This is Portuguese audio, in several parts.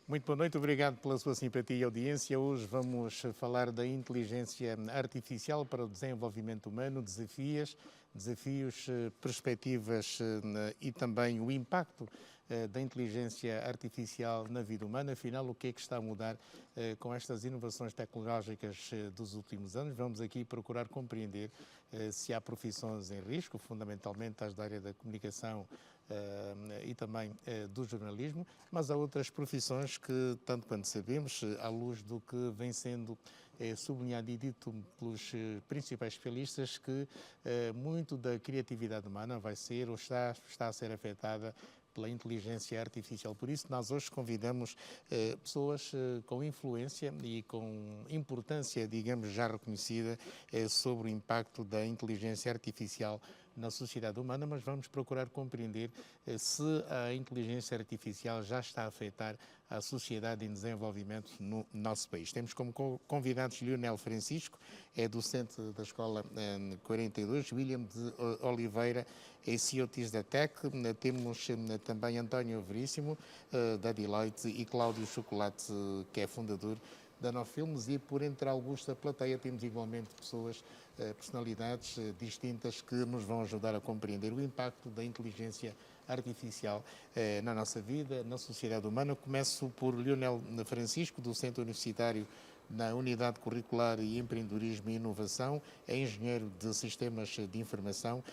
Muito boa noite, obrigado pela sua simpatia e audiência. Hoje vamos falar da inteligência artificial para o desenvolvimento humano, desafios, perspectivas e também o impacto da inteligência artificial na vida humana. Afinal, o que é que está a mudar com estas inovações tecnológicas dos últimos anos? Vamos aqui procurar compreender se há profissões em risco, fundamentalmente as da área da comunicação e também do jornalismo, mas há outras profissões que, tanto quanto sabemos, à luz do que vem sendo sublinhado e dito pelos principais especialistas, que muito da criatividade humana vai ser ou está a ser afetada pela inteligência artificial. Por isso, nós hoje convidamos pessoas com influência e com importância, digamos, já reconhecida sobre o impacto da inteligência artificial na sociedade humana, mas vamos procurar compreender se a inteligência artificial já está a afetar a sociedade em desenvolvimento no nosso país. Temos como convidados Lionel Francisco, é docente da Escola 42, William de Oliveira, é CIOTIS da TEC, temos também António Veríssimo, da Deloitte, e Cláudio Chocolate, que é fundador da Nove Filmes, e por entre alguns da plateia temos igualmente pessoas, personalidades distintas que nos vão ajudar a compreender o impacto da inteligência artificial na nossa vida, na sociedade humana. Começo por Lionel Francisco, docente universitário na Unidade Curricular e Empreendedorismo e Inovação, é engenheiro de Sistemas de Informação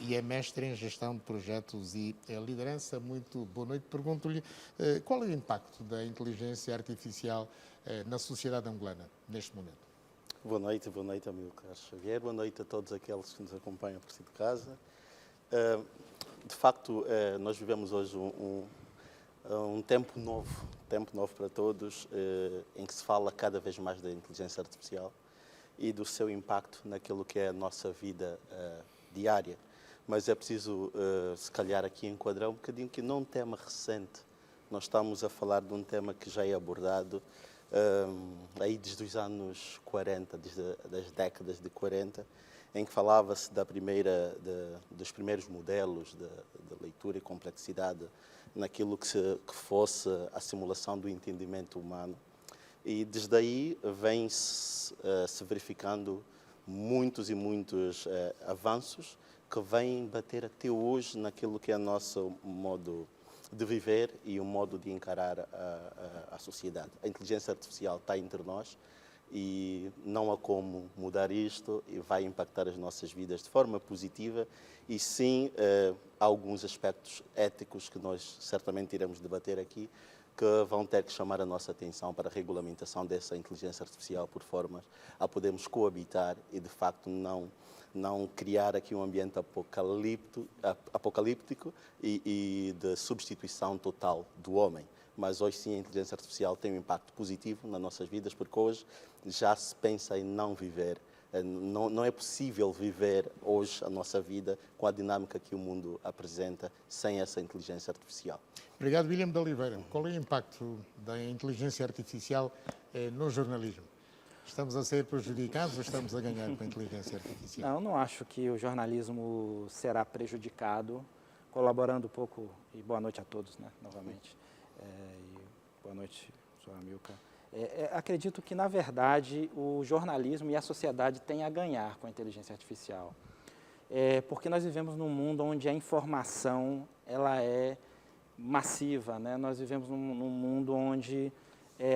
e é mestre em Gestão de Projetos e Liderança. Muito boa noite. Pergunto-lhe qual é o impacto da inteligência artificial na sociedade angolana neste momento? Boa noite, amigo Carlos Xavier. Boa noite a todos aqueles que nos acompanham por si de casa. De facto, nós vivemos hoje um tempo novo para todos, em que se fala cada vez mais da inteligência artificial e do seu impacto naquilo que é a nossa vida diária. Mas é preciso, se calhar, aqui enquadrar um bocadinho que não é um tema recente. Nós estamos a falar de um tema que já é abordado aí desde os anos 40, desde as décadas de 40, em que falava-se dos primeiros modelos de leitura e complexidade naquilo que fosse a simulação do entendimento humano. E desde aí vem-se se verificando muitos avanços que vêm bater até hoje naquilo que é o nosso modo de viver e o modo de encarar a sociedade. A inteligência artificial está entre nós e não há como mudar isto e vai impactar as nossas vidas de forma positiva e sim há alguns aspectos éticos que nós certamente iremos debater aqui que vão ter que chamar a nossa atenção para a regulamentação dessa inteligência artificial por formas a podermos coabitar e de facto não criar aqui um ambiente apocalíptico e de substituição total do homem. Mas hoje sim a inteligência artificial tem um impacto positivo nas nossas vidas, porque hoje já se pensa em não viver. Não é possível viver hoje a nossa vida com a dinâmica que o mundo apresenta sem essa inteligência artificial. Obrigado, William de Oliveira. Qual é o impacto da inteligência artificial no jornalismo? Estamos a ser prejudicados ou estamos a ganhar com a inteligência artificial? Não acho que o jornalismo será prejudicado, colaborando um pouco, e boa noite a todos, né, novamente, e boa noite, sou Amilcar. Acredito que, na verdade, o jornalismo e a sociedade têm a ganhar com a inteligência artificial, porque nós vivemos num mundo onde a informação ela é massiva, né? Nós vivemos num mundo onde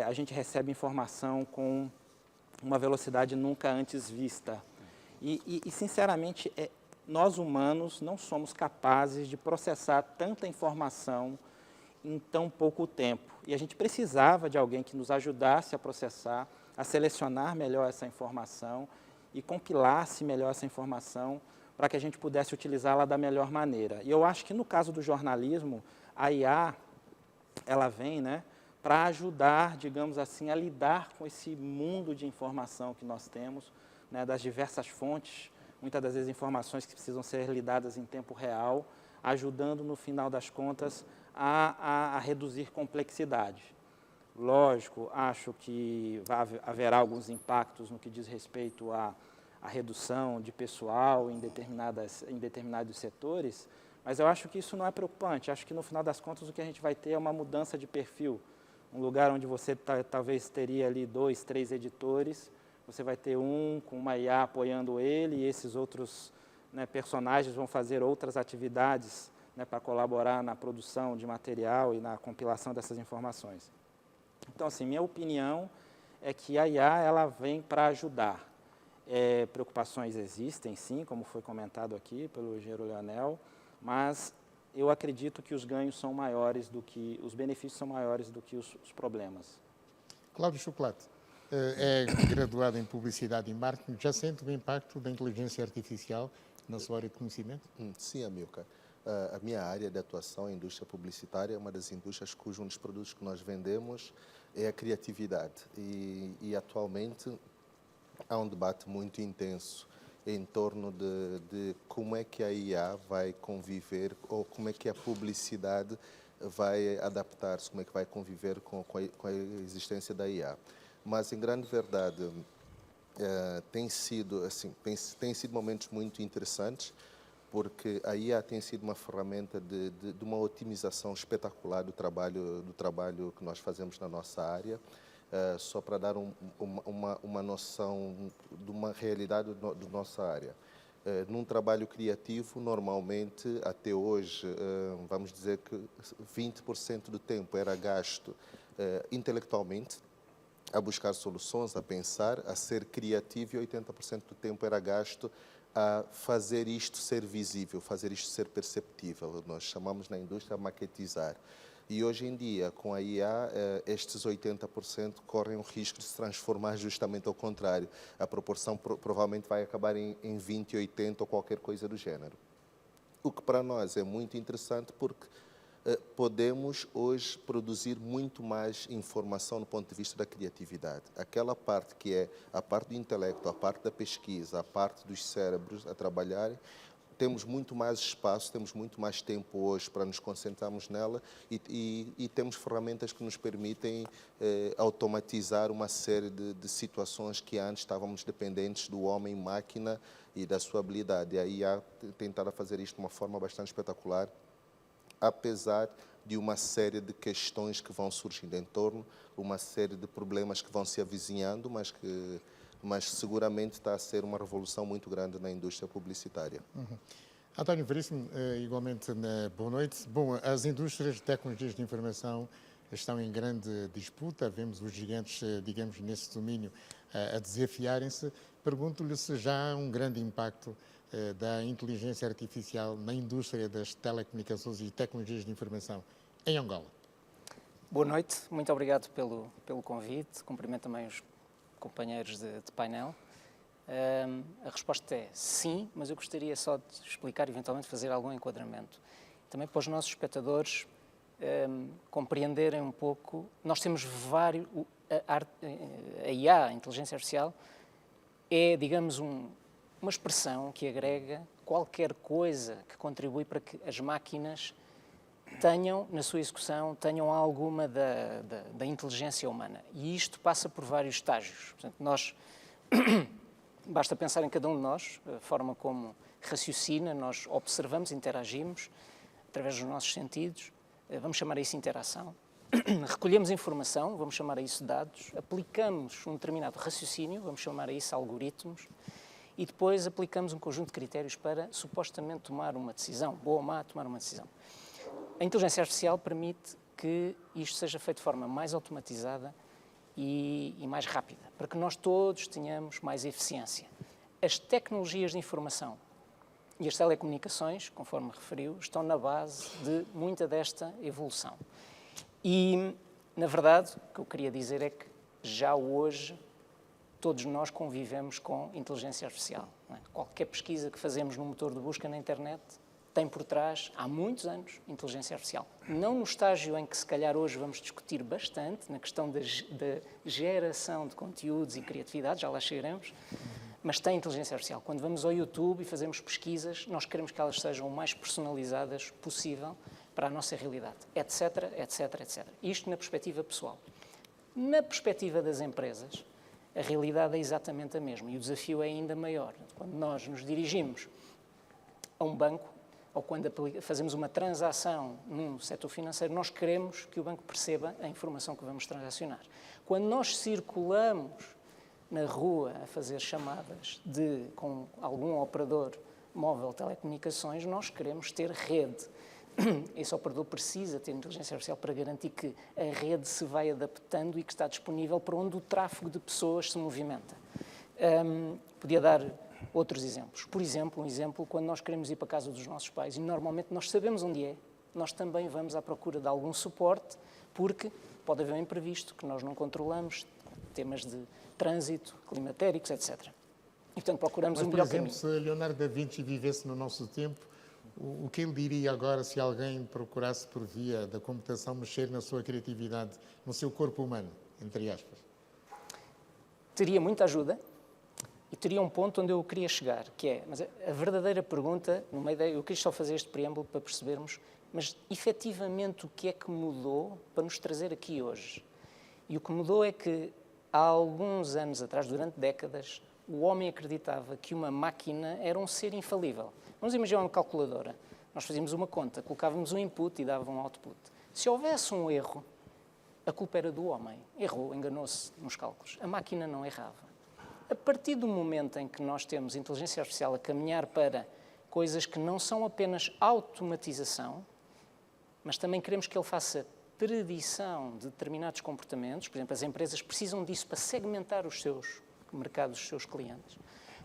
a gente recebe informação com uma velocidade nunca antes vista. E sinceramente, nós humanos não somos capazes de processar tanta informação em tão pouco tempo. E a gente precisava de alguém que nos ajudasse a processar, a selecionar melhor essa informação e compilasse melhor essa informação para que a gente pudesse utilizá-la da melhor maneira. E eu acho que no caso do jornalismo, a IA, ela vem, né, para ajudar, digamos assim, a lidar com esse mundo de informação que nós temos, né, das diversas fontes, muitas das vezes informações que precisam ser lidadas em tempo real, ajudando, no final das contas, a reduzir complexidade. Lógico, acho que haverá alguns impactos no que diz respeito à redução de pessoal em determinados setores, mas eu acho que isso não é preocupante. Acho que, no final das contas, o que a gente vai ter é uma mudança de perfil, Um lugar onde você talvez teria ali 2, 3 editores, você vai ter um com uma IA apoiando ele e esses outros, né, personagens vão fazer outras atividades, né, para colaborar na produção de material e na compilação dessas informações. Então, assim, minha opinião é que a IA ela vem para ajudar. Preocupações existem, sim, como foi comentado aqui pelo engenheiro Leonel, mas eu acredito que os ganhos são maiores do que, os benefícios são maiores do que os problemas. Cláudio Chocolate, é graduado em Publicidade e Marketing, já sente o impacto da inteligência artificial na sua área de conhecimento? Sim, Amilcar. A minha área de atuação, a indústria publicitária, é uma das indústrias cujo um dos produtos que nós vendemos é a criatividade. E atualmente há um debate muito intenso em torno de como é que a IA vai conviver ou como é que a publicidade vai adaptar-se, como é que vai conviver com a existência da IA. Mas, em grande verdade, tem sido momentos muito interessantes, porque a IA tem sido uma ferramenta de uma otimização espetacular do trabalho que nós fazemos na nossa área. Só para dar uma noção de uma realidade da nossa área. Num trabalho criativo, normalmente, até hoje, vamos dizer que 20% do tempo era gasto intelectualmente, a buscar soluções, a pensar, a ser criativo, e 80% do tempo era gasto a fazer isto ser visível, fazer isto ser perceptível. Nós chamamos na indústria maquetizar. E hoje em dia, com a IA, estes 80% correm o risco de se transformar justamente ao contrário. A proporção provavelmente vai acabar em 20, 80 ou qualquer coisa do gênero. O que para nós é muito interessante porque podemos hoje produzir muito mais informação do ponto de vista da criatividade. Aquela parte que é a parte do intelecto, a parte da pesquisa, a parte dos cérebros a trabalharem, temos muito mais espaço, temos muito mais tempo hoje para nos concentrarmos nela e temos ferramentas que nos permitem automatizar uma série de situações que antes estávamos dependentes do homem-máquina e da sua habilidade. E a IA tentar fazer isto de uma forma bastante espetacular, apesar de uma série de questões que vão surgindo em torno, uma série de problemas que vão se avizinhando, mas seguramente está a ser uma revolução muito grande na indústria publicitária. António Veríssimo, igualmente, boa noite. Bom, as indústrias de tecnologias de informação estão em grande disputa, vemos os gigantes, digamos, nesse domínio a desafiarem-se. Pergunto-lhe se já há um grande impacto da inteligência artificial na indústria das telecomunicações e tecnologias de informação em Angola. Boa noite, muito obrigado pelo convite, cumprimento também os companheiros de painel. A resposta é sim, mas eu gostaria só de explicar, eventualmente fazer algum enquadramento. Também para os nossos espectadores compreenderem um pouco, nós temos vários, a IA, a inteligência artificial, é, digamos, uma expressão que agrega qualquer coisa que contribui para que as máquinas tenham, na sua execução, tenham alguma da inteligência humana. E isto passa por vários estágios. Portanto, nós, basta pensar em cada um de nós, a forma como raciocina, nós observamos, interagimos, através dos nossos sentidos, vamos chamar a isso interação. Recolhemos informação, vamos chamar a isso dados, aplicamos um determinado raciocínio, vamos chamar a isso algoritmos, e depois aplicamos um conjunto de critérios para, supostamente, tomar uma decisão, boa ou má, tomar uma decisão. A inteligência artificial permite que isto seja feito de forma mais automatizada e mais rápida, para que nós todos tenhamos mais eficiência. As tecnologias de informação e as telecomunicações, conforme referiu, estão na base de muita desta evolução. E, na verdade, o que eu queria dizer é que já hoje todos nós convivemos com inteligência artificial. Não é? Qualquer pesquisa que fazemos no motor de busca na internet tem por trás, há muitos anos, inteligência artificial. Não no estágio em que, se calhar, hoje vamos discutir bastante, na questão da geração de conteúdos e criatividade, já lá chegaremos, mas tem inteligência artificial. Quando vamos ao YouTube e fazemos pesquisas, nós queremos que elas sejam o mais personalizadas possível para a nossa realidade, etc, etc, etc. Isto na perspectiva pessoal. Na perspectiva das empresas, a realidade é exatamente a mesma e o desafio é ainda maior. Quando nós nos dirigimos a um banco, ou quando fazemos uma transação num setor financeiro, nós queremos que o banco perceba a informação que vamos transacionar. Quando nós circulamos na rua a fazer chamadas com algum operador móvel de telecomunicações, nós queremos ter rede. Esse operador precisa ter inteligência artificial para garantir que a rede se vai adaptando e que está disponível para onde o tráfego de pessoas se movimenta. Podia dar outros exemplos. Por exemplo, quando nós queremos ir para a casa dos nossos pais e normalmente nós sabemos onde é, nós também vamos à procura de algum suporte, porque pode haver um imprevisto que nós não controlamos, temas de trânsito, climatéricos, etc. E, portanto, procuramos Mas, um por melhor exemplo, caminho. se Leonardo da Vinci vivesse no nosso tempo, o que ele diria agora se alguém procurasse por via da computação mexer na sua criatividade, no seu corpo humano, entre aspas? Teria muita ajuda e teria um ponto onde eu queria chegar, que é, mas a verdadeira pergunta, no meio eu quis só fazer este preâmbulo para percebermos, mas efetivamente o que é que mudou para nos trazer aqui hoje? E o que mudou é que há alguns anos atrás, durante décadas, o homem acreditava que uma máquina era um ser infalível. Vamos imaginar uma calculadora. Nós fazíamos uma conta, colocávamos um input e dava um output. Se houvesse um erro, a culpa era do homem. Errou, enganou-se nos cálculos. A máquina não errava. A partir do momento em que nós temos inteligência artificial a caminhar para coisas que não são apenas automatização, mas também queremos que ele faça predição de determinados comportamentos, por exemplo, as empresas precisam disso para segmentar os seus mercados, os seus clientes.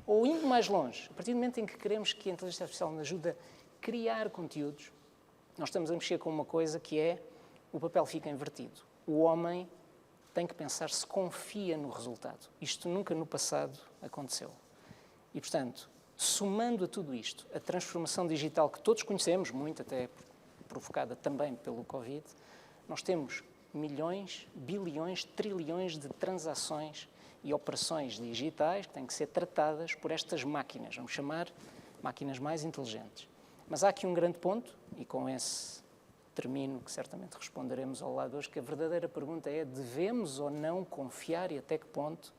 Ou indo mais longe, a partir do momento em que queremos que a inteligência artificial nos ajude a criar conteúdos, nós estamos a mexer com uma coisa que é o papel fica invertido. O homem tem que pensar se confia no resultado. Isto nunca no passado aconteceu. E, portanto, somando a tudo isto, a transformação digital que todos conhecemos, muito até provocada também pelo Covid, nós temos milhões, bilhões, trilhões de transações e operações digitais que têm que ser tratadas por estas máquinas, vamos chamar máquinas mais inteligentes. Mas há aqui um grande ponto, e com esse termino que certamente responderemos ao lado hoje, que a verdadeira pergunta é: devemos ou não confiar e até que ponto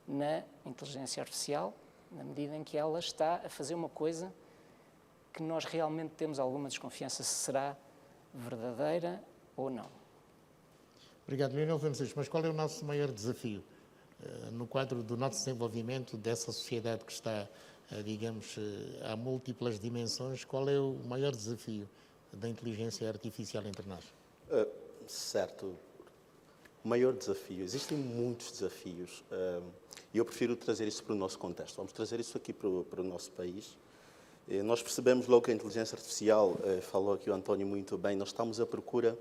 na inteligência artificial, na medida em que ela está a fazer uma coisa que nós realmente temos alguma desconfiança se será verdadeira ou não. Obrigado, Leonel Francisco. Mas qual é o nosso maior desafio no quadro do nosso desenvolvimento dessa sociedade que está, digamos, a múltiplas dimensões? Qual é o maior desafio da inteligência artificial entre nós? Certo. O maior desafio. Existem muitos desafios e eu prefiro trazer isso para o nosso contexto. Vamos trazer isso aqui para o nosso país. Nós percebemos logo que a inteligência artificial, falou aqui o António muito bem, nós estamos à procura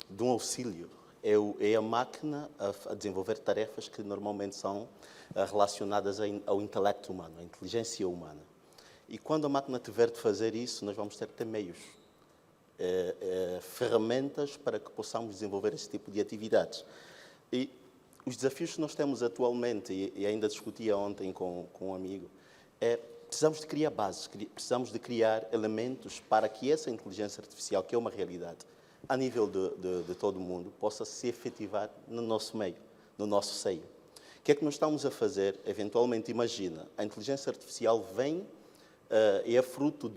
de um auxílio. É a máquina a desenvolver tarefas que normalmente são relacionadas ao intelecto humano, à inteligência humana. E quando a máquina tiver de fazer isso, nós vamos ter que ter meios, ferramentas para que possamos desenvolver esse tipo de atividades. E os desafios que nós temos atualmente, e ainda discutia ontem com um amigo, precisamos de criar bases, precisamos de criar elementos para que essa inteligência artificial, que é uma realidade, a nível de todo o mundo, possa se efetivar no nosso meio, no nosso seio. O que é que nós estamos a fazer? Eventualmente, imagina, a inteligência artificial vem e é fruto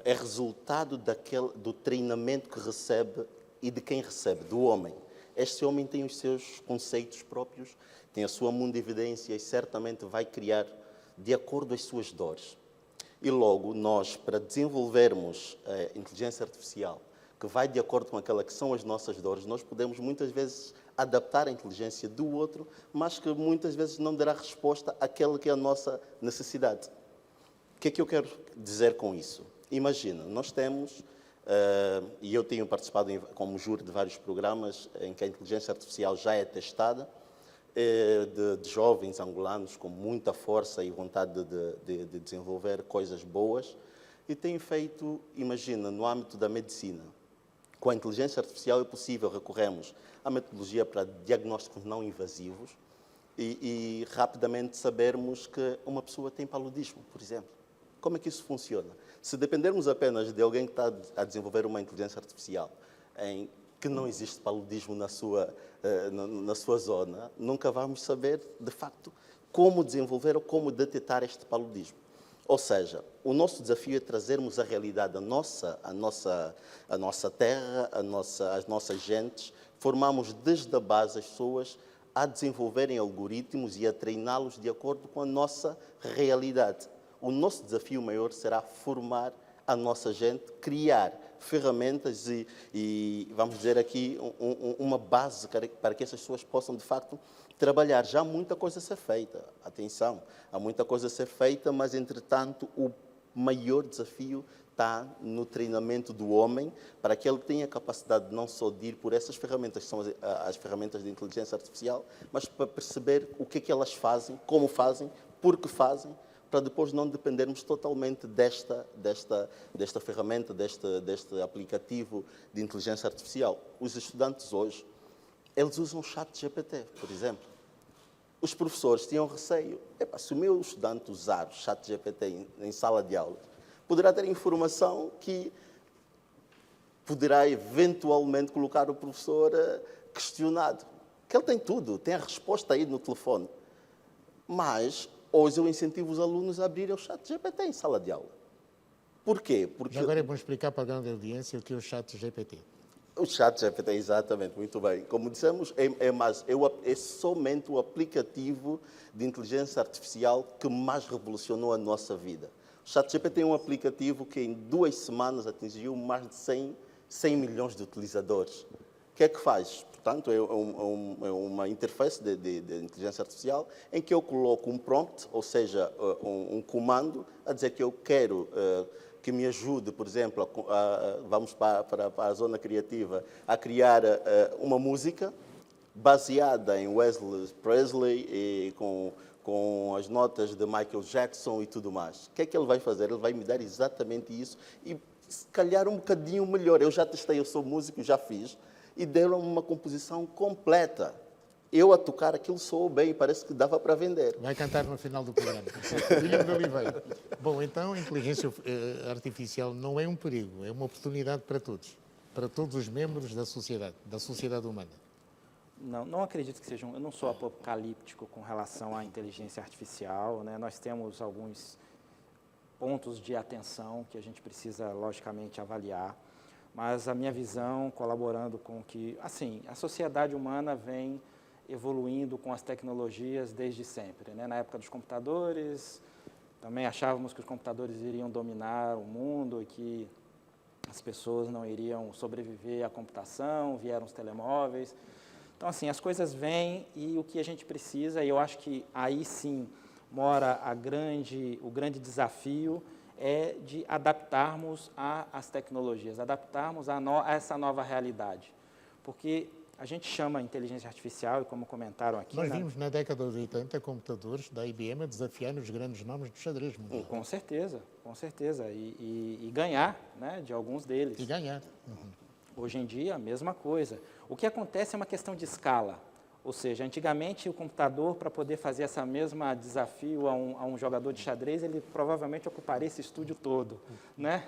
é resultado do treinamento que recebe e de quem recebe, do homem. Este homem tem os seus conceitos próprios, tem a sua mundividência e certamente vai criar de acordo às suas dores. E logo, nós, para desenvolvermos a inteligência artificial, que vai de acordo com aquela que são as nossas dores, nós podemos muitas vezes adaptar a inteligência do outro, mas que muitas vezes não dará resposta àquela que é a nossa necessidade. O que é que eu quero dizer com isso? Imagina, nós temos, e eu tenho participado como júri de vários programas em que a inteligência artificial já é testada, de jovens angolanos com muita força e vontade de desenvolver coisas boas, e tem feito, imagina, no âmbito da medicina. Com a inteligência artificial é possível recorrermos à metodologia para diagnósticos não invasivos e rapidamente sabermos que uma pessoa tem paludismo, por exemplo. Como é que isso funciona? Se dependermos apenas de alguém que está a desenvolver uma inteligência artificial em que não existe paludismo na sua zona, nunca vamos saber, de facto, como desenvolver ou como detectar este paludismo. Ou seja, o nosso desafio é trazermos a realidade a nossa terra, as nossas gentes, formamos desde a base as pessoas a desenvolverem algoritmos e a treiná-los de acordo com a nossa realidade. O nosso desafio maior será formar a nossa gente, criar ferramentas e vamos dizer aqui, uma base para que essas pessoas possam, de facto, trabalhar. Já há muita coisa a ser feita, atenção, há muita coisa a ser feita, mas, entretanto, o maior desafio está no treinamento do homem, para que ele tenha a capacidade não só de ir por essas ferramentas, que são as ferramentas de inteligência artificial, mas para perceber o que é que elas fazem, como fazem, por que fazem, para depois não dependermos totalmente desta ferramenta, deste aplicativo de inteligência artificial. Os estudantes hoje, eles usam o ChatGPT, por exemplo. Os professores tinham receio. Se o meu estudante usar o ChatGPT em sala de aula, poderá ter informação que poderá eventualmente colocar o professor questionado. Que ele tem tudo, tem a resposta aí no telefone. Mas hoje eu incentivo os alunos a abrirem o ChatGPT em sala de aula. Porquê? Porque Já agora é bom explicar para a grande audiência o que é o ChatGPT. O ChatGPT, exatamente, muito bem. Como dissemos, é somente o aplicativo de inteligência artificial que mais revolucionou a nossa vida. O ChatGPT é um aplicativo que em 2 semanas atingiu mais de 100 milhões de utilizadores. O que é que faz? Portanto, é uma interface de inteligência artificial em que eu coloco um prompt, ou seja, um comando, a dizer que eu quero que me ajude, por exemplo, vamos para a zona criativa, a criar uma música baseada em Elvis Presley e com as notas de Michael Jackson e tudo mais. O que é que ele vai fazer? Ele vai me dar exatamente isso e, se calhar, um bocadinho melhor. Eu já testei, eu sou músico, já fiz, e deram uma composição completa. Eu a tocar aquilo soou bem, parece que dava para vender. Vai cantar no final do programa. Guilherme de Oliveira. Bom, então a inteligência artificial não é um perigo, é uma oportunidade para todos os membros da sociedade humana. Não acredito que seja eu não sou apocalíptico com relação à inteligência artificial, né? Nós temos alguns pontos de atenção que a gente precisa, logicamente, avaliar, mas a minha visão, colaborando com que, assim, a sociedade humana vem evoluindo com as tecnologias desde sempre, né? Na época dos computadores, também achávamos que os computadores iriam dominar o mundo e que as pessoas não iriam sobreviver à computação, vieram os telemóveis. Então, assim, as coisas vêm e o que a gente precisa, e eu acho que aí sim mora o grande desafio, é de adaptarmos às tecnologias, adaptarmos a essa nova realidade. Porque a gente chama inteligência artificial, e como comentaram aqui... Nós vimos na década de 80 computadores da IBM a desafiar os grandes nomes do xadrez mundial. Com certeza, com certeza. E ganhar, né, de alguns deles. E ganhar. Hoje em dia, a mesma coisa. O que acontece é uma questão de escala. Ou seja, antigamente o computador, para poder fazer essa mesma desafio a um jogador de xadrez, ele provavelmente ocuparia esse estúdio todo, né?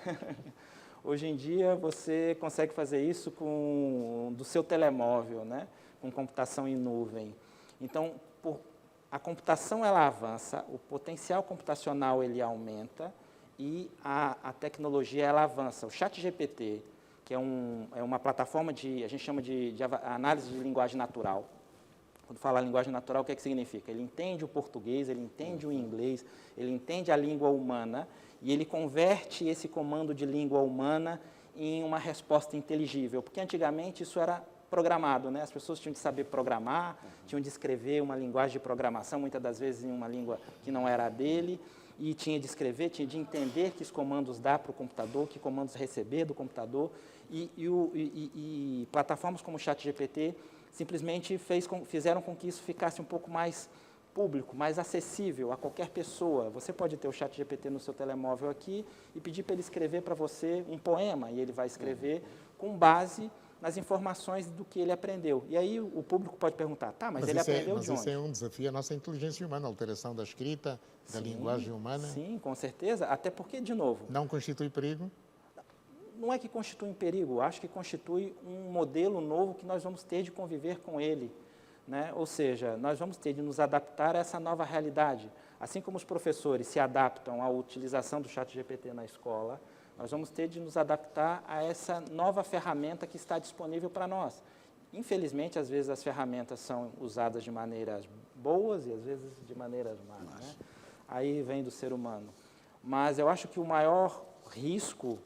Hoje em dia você consegue fazer isso do seu telemóvel, né? Com computação em nuvem. Então, a computação ela avança, o potencial computacional ele aumenta e a tecnologia ela avança. O ChatGPT, que é uma plataforma a gente chama de análise de linguagem natural. Quando fala linguagem natural, o que é que significa? Ele entende o português, ele entende o inglês, ele entende a língua humana e ele converte esse comando de língua humana em uma resposta inteligível. Porque antigamente isso era programado, né? As pessoas tinham de saber programar, tinham de escrever uma linguagem de programação, muitas das vezes em uma língua que não era a dele, e tinha de escrever, tinha de entender que comandos dá para o computador, que comandos receber do computador, e plataformas como o ChatGPT simplesmente fizeram com que isso ficasse um pouco mais público, mais acessível a qualquer pessoa. Você pode ter o ChatGPT no seu telemóvel aqui e pedir para ele escrever para você um poema, e ele vai escrever com base nas informações do que ele aprendeu. E aí o público pode perguntar, tá, mas ele aprendeu de onde? Mas isso é um desafio à nossa inteligência humana, a alteração da escrita, da linguagem humana. Sim, com certeza, até porque, de novo... Não constitui perigo? Não é que constitui um perigo, acho que constitui um modelo novo que nós vamos ter de conviver com ele, né? Ou seja, nós vamos ter de nos adaptar a essa nova realidade. Assim como os professores se adaptam à utilização do ChatGPT na escola, nós vamos ter de nos adaptar a essa nova ferramenta que está disponível para nós. Infelizmente, às vezes as ferramentas são usadas de maneiras boas e às vezes de maneiras más, né? Aí vem do ser humano. Mas eu acho que o maior risco,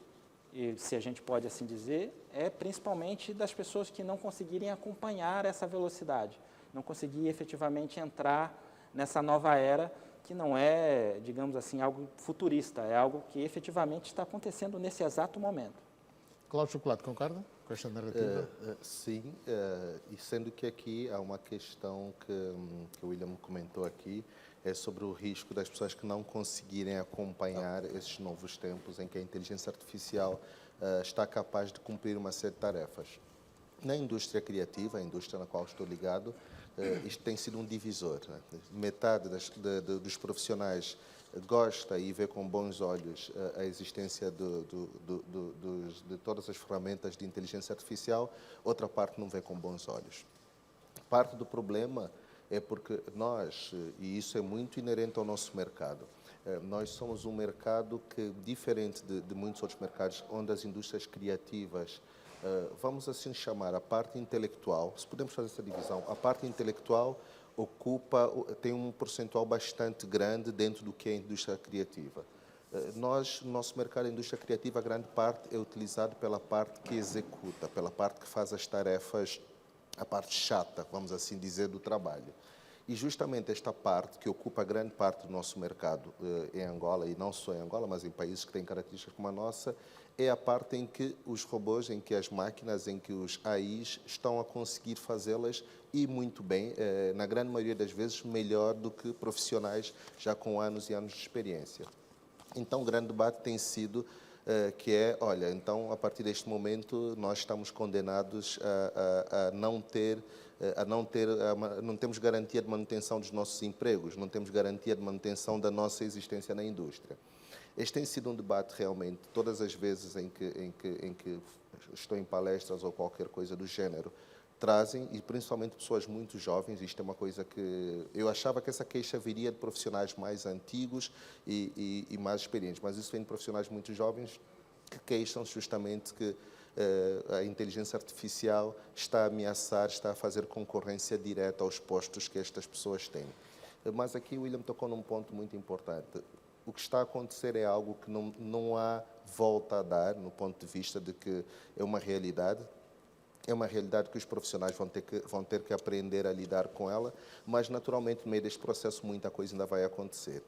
se a gente pode assim dizer, é principalmente das pessoas que não conseguirem acompanhar essa velocidade, não conseguir efetivamente entrar nessa nova era, que não é, digamos assim, algo futurista, é algo que efetivamente está acontecendo nesse exato momento. Cláudio Chocolate, concorda com esta narrativa? Sim, e sendo que aqui há uma questão que o William comentou aqui, é sobre o risco das pessoas que não conseguirem acompanhar esses novos tempos em que a inteligência artificial está capaz de cumprir uma série de tarefas. Na indústria criativa, a indústria na qual estou ligado, isto tem sido um divisor, né? Metade dos profissionais gosta e vê com bons olhos a existência de todas as ferramentas de inteligência artificial, outra parte não vê com bons olhos. Parte do problema é porque nós, e isso é muito inerente ao nosso mercado, nós somos um mercado que, diferente de muitos outros mercados, onde as indústrias criativas, vamos assim chamar, a parte intelectual, se podemos fazer essa divisão, a parte intelectual tem um percentual bastante grande dentro do que é a indústria criativa. No nosso mercado de indústria criativa, a grande parte é utilizado pela parte que executa, pela parte que faz as tarefas, a parte chata, vamos assim dizer, do trabalho. E justamente esta parte, que ocupa grande parte do nosso mercado em Angola, e não só em Angola, mas em países que têm características como a nossa, é a parte em que os robôs, em que as máquinas, em que os AIs estão a conseguir fazê-las e muito bem, na grande maioria das vezes, melhor do que profissionais já com anos e anos de experiência. Então, o grande debate tem sido que é, olha, então, a partir deste momento, nós estamos condenados a não temos garantia de manutenção dos nossos empregos, não temos garantia de manutenção da nossa existência na indústria. Este tem sido um debate realmente, todas as vezes em que estou em palestras ou qualquer coisa do género, trazem, e principalmente pessoas muito jovens, isto é uma coisa que eu achava que essa queixa viria de profissionais mais antigos e mais experientes, mas isso vem de profissionais muito jovens que queixam justamente que a inteligência artificial está a ameaçar, está a fazer concorrência direta aos postos que estas pessoas têm. Mas aqui o William tocou num ponto muito importante. O que está a acontecer é algo que não há volta a dar, no ponto de vista de que é uma realidade que os profissionais vão ter que aprender a lidar com ela, mas naturalmente no meio deste processo muita coisa ainda vai acontecer.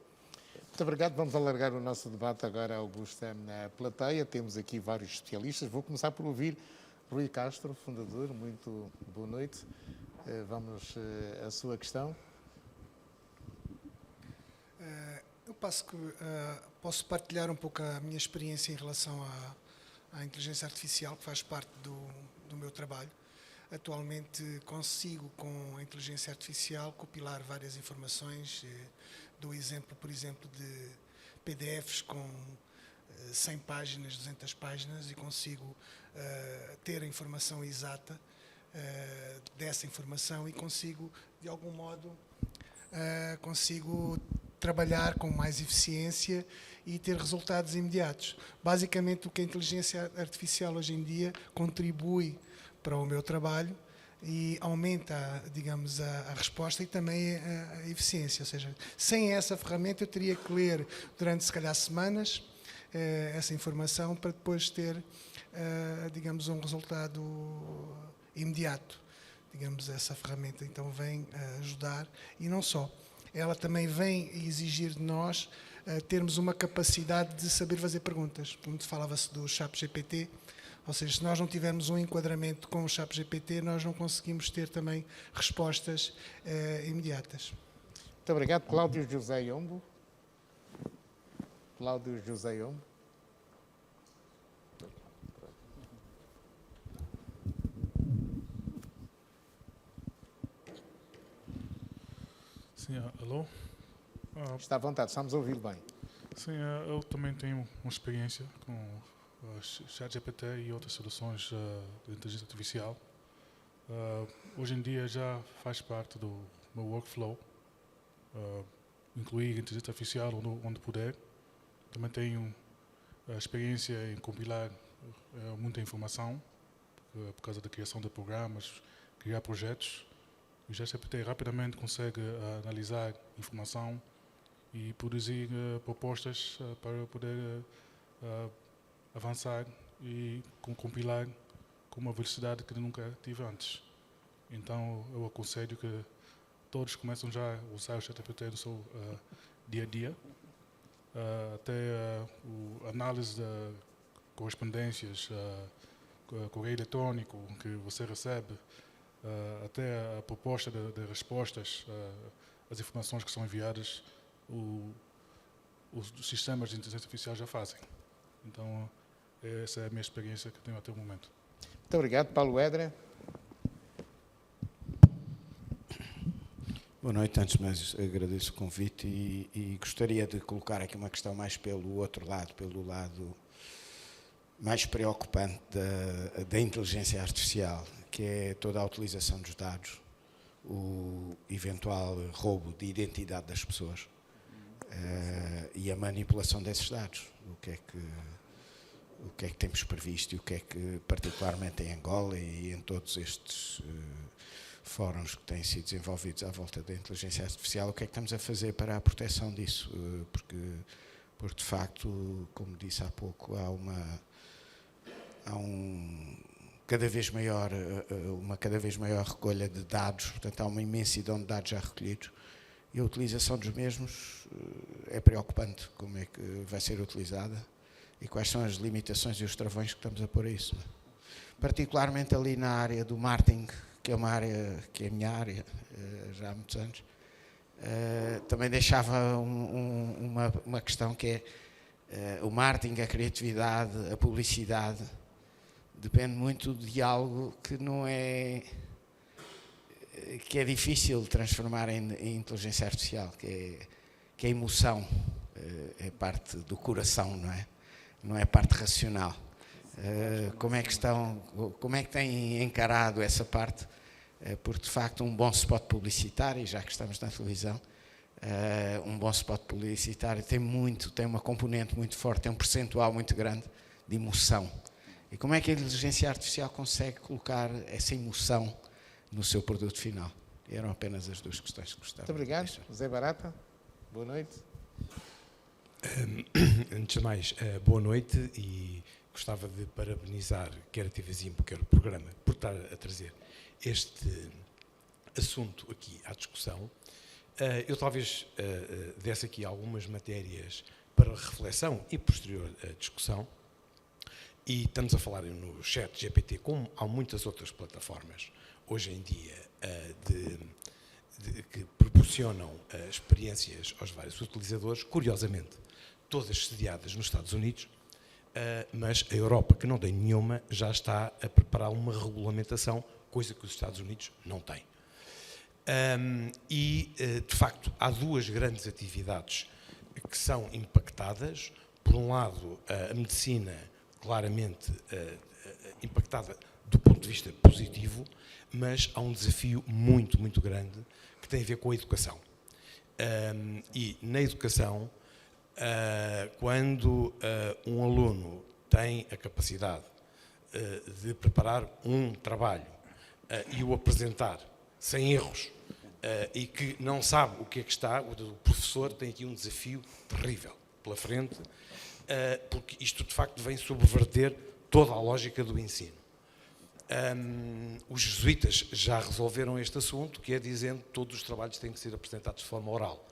Muito obrigado. Vamos alargar o nosso debate agora, Augusta, na plateia. Temos aqui vários especialistas. Vou começar por ouvir Rui Castro, fundador. Muito boa noite. Vamos à sua questão. Eu posso partilhar um pouco a minha experiência em relação à inteligência artificial, que faz parte do meu trabalho. Atualmente consigo, com a inteligência artificial, compilar várias informações. Dou exemplo, por exemplo, de PDFs com 100 páginas, 200 páginas, e consigo ter a informação exata dessa informação e consigo, de algum modo, trabalhar com mais eficiência e ter resultados imediatos. Basicamente, o que a inteligência artificial hoje em dia contribui para o meu trabalho e aumenta, digamos, a resposta e também a eficiência. Ou seja, sem essa ferramenta eu teria que ler durante, se calhar, semanas essa informação para depois ter, digamos, um resultado imediato. Digamos, essa ferramenta então vem ajudar, e não só. Ela também vem exigir de nós termos uma capacidade de saber fazer perguntas. Como falava-se do ChatGPT, ou seja, se nós não tivermos um enquadramento com o ChatGPT, nós não conseguimos ter também respostas imediatas. Muito obrigado. Cláudio José Iombo. Cláudio José Iombo. Sim, alô? Está à vontade, estamos a ouvir bem. Sim, eu também tenho uma experiência com o ChatGPT e outras soluções de inteligência artificial. Hoje em dia já faz parte do meu workflow. incluir inteligência artificial onde puder. Também tenho a experiência em compilar muita informação, por causa da criação de programas, criar projetos. O ChatGPT rapidamente consegue analisar informação e produzir propostas para poder avançar e compilar com uma velocidade que nunca tive antes. Então, eu aconselho que todos começam já a usar o ChatGPT no seu dia a dia, até a análise de correspondências, correio eletrônico que você recebe, até a proposta de respostas às informações que são enviadas, os sistemas de inteligência artificial já fazem. Então, essa é a minha experiência que tenho até o momento. Muito obrigado, Paulo Edre. Boa noite, antes de mais agradeço o convite e gostaria de colocar aqui uma questão mais pelo outro lado, pelo lado mais preocupante da inteligência artificial, que é toda a utilização dos dados, o eventual roubo de identidade das pessoas e a manipulação desses dados. O que é que temos previsto e o que é que, particularmente em Angola e em todos estes fóruns que têm sido desenvolvidos à volta da inteligência artificial, o que é que estamos a fazer para a proteção disso? Porque de facto, como disse há pouco, há uma cada vez maior recolha de dados, portanto há uma imensidão de dados já recolhidos e a utilização dos mesmos é preocupante. Como é que vai ser utilizada e quais são as limitações e os travões que estamos a pôr a isso? Particularmente ali na área do marketing, que é uma área que é a minha área já há muitos anos, também deixava uma questão que é o marketing, a criatividade, a publicidade, depende muito de algo que é difícil de transformar em inteligência artificial, que é a emoção, é parte do coração, não é? Não é a parte racional. Como é que têm encarado essa parte? Porque de facto um bom spot publicitário, já que estamos na televisão, um bom spot publicitário tem uma componente muito forte, tem um percentual muito grande de emoção. E como é que a inteligência artificial consegue colocar essa emoção no seu produto final? Eram apenas as duas questões que gostava. Muito obrigado. José Barata, boa noite. Antes de mais, boa noite e gostava de parabenizar quer a TV Zimbo, quer o programa, por estar a trazer este assunto aqui à discussão. Eu talvez desse aqui algumas matérias para reflexão e posterior discussão. E estamos a falar no ChatGPT, como há muitas outras plataformas hoje em dia que proporcionam experiências aos vários utilizadores, curiosamente, todas sediadas nos Estados Unidos, mas a Europa, que não tem nenhuma, já está a preparar uma regulamentação, coisa que os Estados Unidos não têm. De facto, há duas grandes atividades que são impactadas. Por um lado, a medicina, claramente impactada do ponto de vista positivo, mas há um desafio muito, muito grande que tem a ver com a educação. E na educação, quando um aluno tem a capacidade de preparar um trabalho e o apresentar sem erros e que não sabe o que é que está, o professor tem aqui um desafio terrível pela frente, porque isto de facto vem subverter toda a lógica do ensino. Os jesuítas já resolveram este assunto, que é dizendo que todos os trabalhos têm que ser apresentados de forma oral.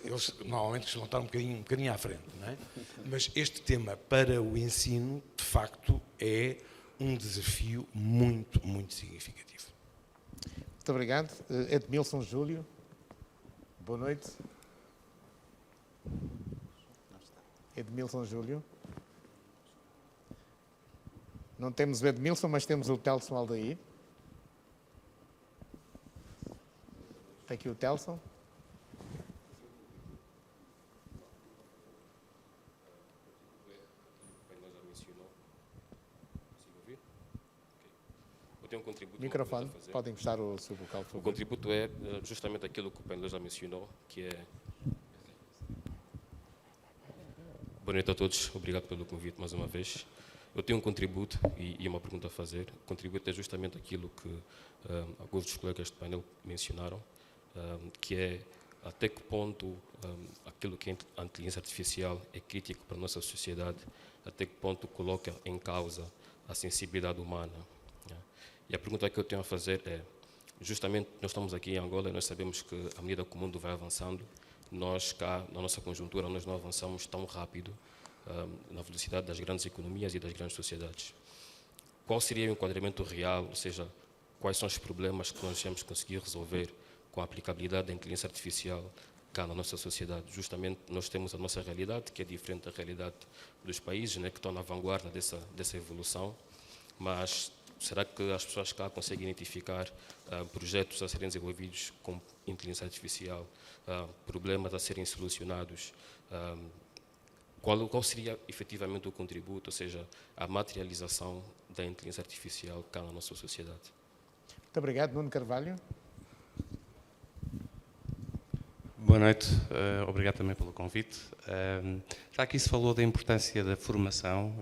Eles normalmente vão estar um bocadinho à frente, não é? Mas este tema para o ensino, de facto, é um desafio muito, muito significativo. Muito obrigado. Edmilson Júlio, boa noite. Edmilson Júlio. Não temos o Edmilson, mas temos o Telson Aldair. Está aqui o Telson. O tenho um contributo. Microfone, fazer. podem encostar o seu vocal, por O favor. contributo é justamente aquilo que o painel já mencionou, que é... Boa noite a todos, obrigado pelo convite mais uma vez. Eu tenho um contributo e uma pergunta a fazer. O contributo é justamente aquilo que alguns dos colegas do painel mencionaram, que é até que ponto aquilo que é a inteligência artificial é crítico para a nossa sociedade, até que ponto coloca em causa a sensibilidade humana. E a pergunta que eu tenho a fazer é, justamente nós estamos aqui em Angola e nós sabemos que à medida que o mundo vai avançando, nós cá, na nossa conjuntura, nós não avançamos tão rápido na velocidade das grandes economias e das grandes sociedades. Qual seria o enquadramento real, ou seja, quais são os problemas que nós vamos conseguir resolver com a aplicabilidade da inteligência artificial cá na nossa sociedade? Justamente nós temos a nossa realidade, que é diferente da realidade dos países, né, que estão na vanguarda dessa evolução, mas será que as pessoas cá conseguem identificar projetos a serem desenvolvidos com inteligência artificial, problemas a serem solucionados? Qual seria efetivamente o contributo, ou seja, a materialização da inteligência artificial cá na nossa sociedade? Muito obrigado. Nuno Carvalho. Boa noite, obrigado também pelo convite. Já aqui se falou da importância da formação,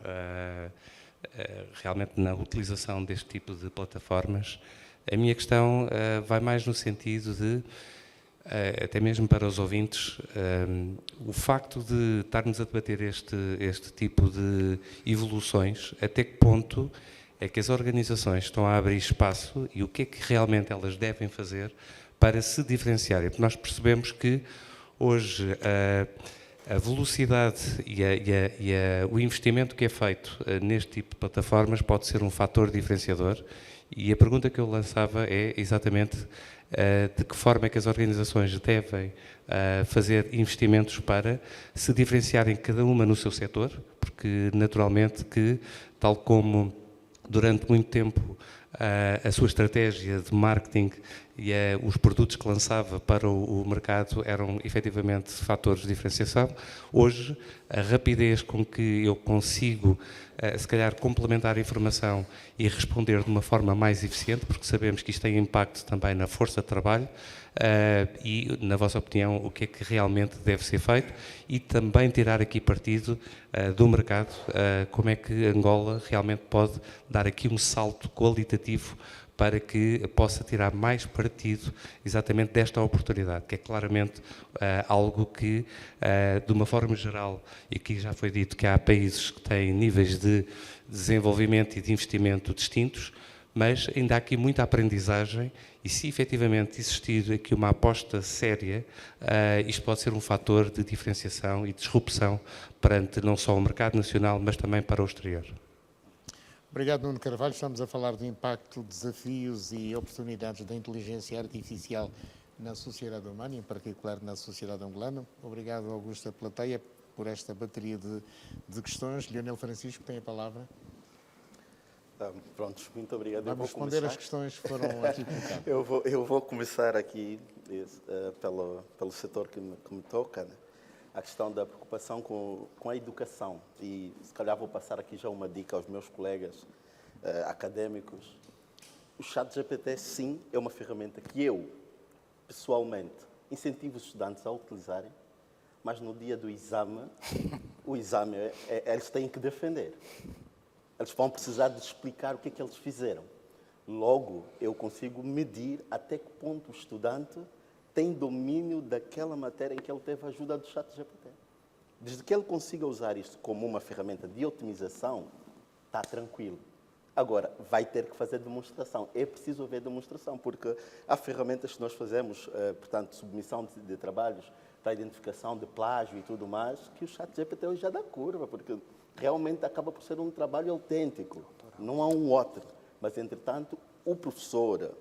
realmente na utilização deste tipo de plataformas. A minha questão vai mais no sentido de, até mesmo para os ouvintes, o facto de estarmos a debater este tipo de evoluções, até que ponto é que as organizações estão a abrir espaço e o que é que realmente elas devem fazer para se diferenciarem. Porque nós percebemos que hoje a velocidade o investimento que é feito neste tipo de plataformas pode ser um fator diferenciador, e a pergunta que eu lançava é exatamente de que forma é que as organizações devem fazer investimentos para se diferenciarem cada uma no seu setor, porque naturalmente que, tal como durante muito tempo a sua estratégia de marketing e os produtos que lançava para o mercado eram efetivamente fatores de diferenciação, hoje a rapidez com que eu consigo, se calhar, complementar a informação e responder de uma forma mais eficiente, porque sabemos que isto tem impacto também na força de trabalho, e, na vossa opinião, o que é que realmente deve ser feito, e também tirar aqui partido do mercado, como é que Angola realmente pode dar aqui um salto qualitativo para que possa tirar mais partido exatamente desta oportunidade, que é claramente algo que, de uma forma geral, e aqui já foi dito que há países que têm níveis de desenvolvimento e de investimento distintos, mas ainda há aqui muita aprendizagem, e se efetivamente existir aqui uma aposta séria, isto pode ser um fator de diferenciação e disrupção perante não só o mercado nacional, mas também para o exterior. Obrigado, Nuno Carvalho. Estamos a falar do impacto, desafios e oportunidades da inteligência artificial na sociedade humana, em particular na sociedade angolana. Obrigado, Augusta Plateia, por esta bateria de questões. Leonel Francisco tem a palavra. Pronto, muito obrigado. Vamos responder as questões que foram aqui colocadas. Eu vou começar aqui pelo setor que me toca, né? A questão da preocupação com a educação. E se calhar vou passar aqui já uma dica aos meus colegas académicos. O ChatGPT, sim, é uma ferramenta que eu, pessoalmente, incentivo os estudantes a utilizarem, mas no dia do exame, eles têm que defender. Eles vão precisar de explicar o que é que eles fizeram. Logo, eu consigo medir até que ponto o estudante tem domínio daquela matéria em que ele teve a ajuda do ChatGPT. Desde que ele consiga usar isto como uma ferramenta de otimização, está tranquilo. Agora, vai ter que fazer demonstração. É preciso haver demonstração, porque há ferramentas que nós fazemos, portanto, submissão de trabalhos para identificação de plágio e tudo mais, que o ChatGPT hoje já dá curva, porque realmente acaba por ser um trabalho autêntico. Não há um outro. Mas, entretanto, o professor,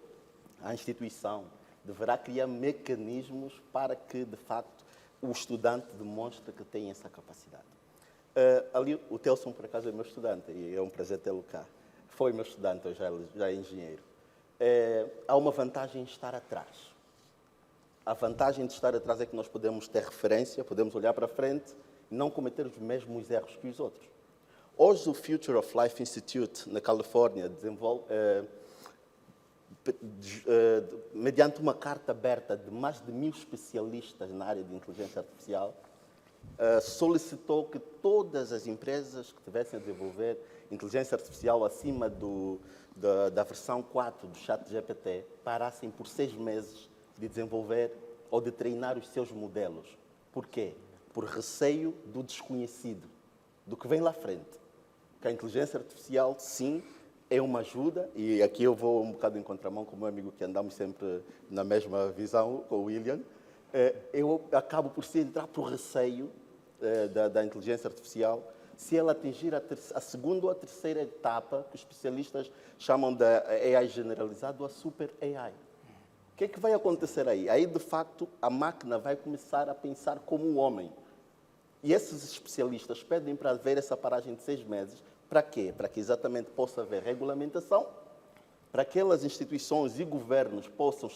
a instituição, deverá criar mecanismos para que, de facto, o estudante demonstre que tem essa capacidade. Ali, o Telson, por acaso, é meu estudante, e é um prazer tê-lo cá. Foi meu estudante, hoje já é engenheiro. Há uma vantagem em estar atrás. A vantagem de estar atrás é que nós podemos ter referência, podemos olhar para frente e não cometer os mesmos erros que os outros. Hoje, o Future of Life Institute, na Califórnia, mediante uma carta aberta de mais de 1000 especialistas na área de inteligência artificial, solicitou que todas as empresas que tivessem a desenvolver inteligência artificial acima da versão 4 do ChatGPT parassem por 6 meses de desenvolver ou de treinar os seus modelos. Por quê? Por receio do desconhecido, do que vem lá frente. Que a inteligência artificial, sim, é uma ajuda, e aqui eu vou um bocado em contramão com o meu amigo, que andamos sempre na mesma visão, com o William. Eu acabo por entrar por receio da inteligência artificial se ela atingir a segunda ou a terceira etapa, que os especialistas chamam de AI generalizado ou a super AI. O que é que vai acontecer aí? Aí, de facto, a máquina vai começar a pensar como um homem. E esses especialistas pedem para haver essa paragem de 6 meses. Para quê? Para que exatamente possa haver regulamentação, para que aquelas instituições e governos possam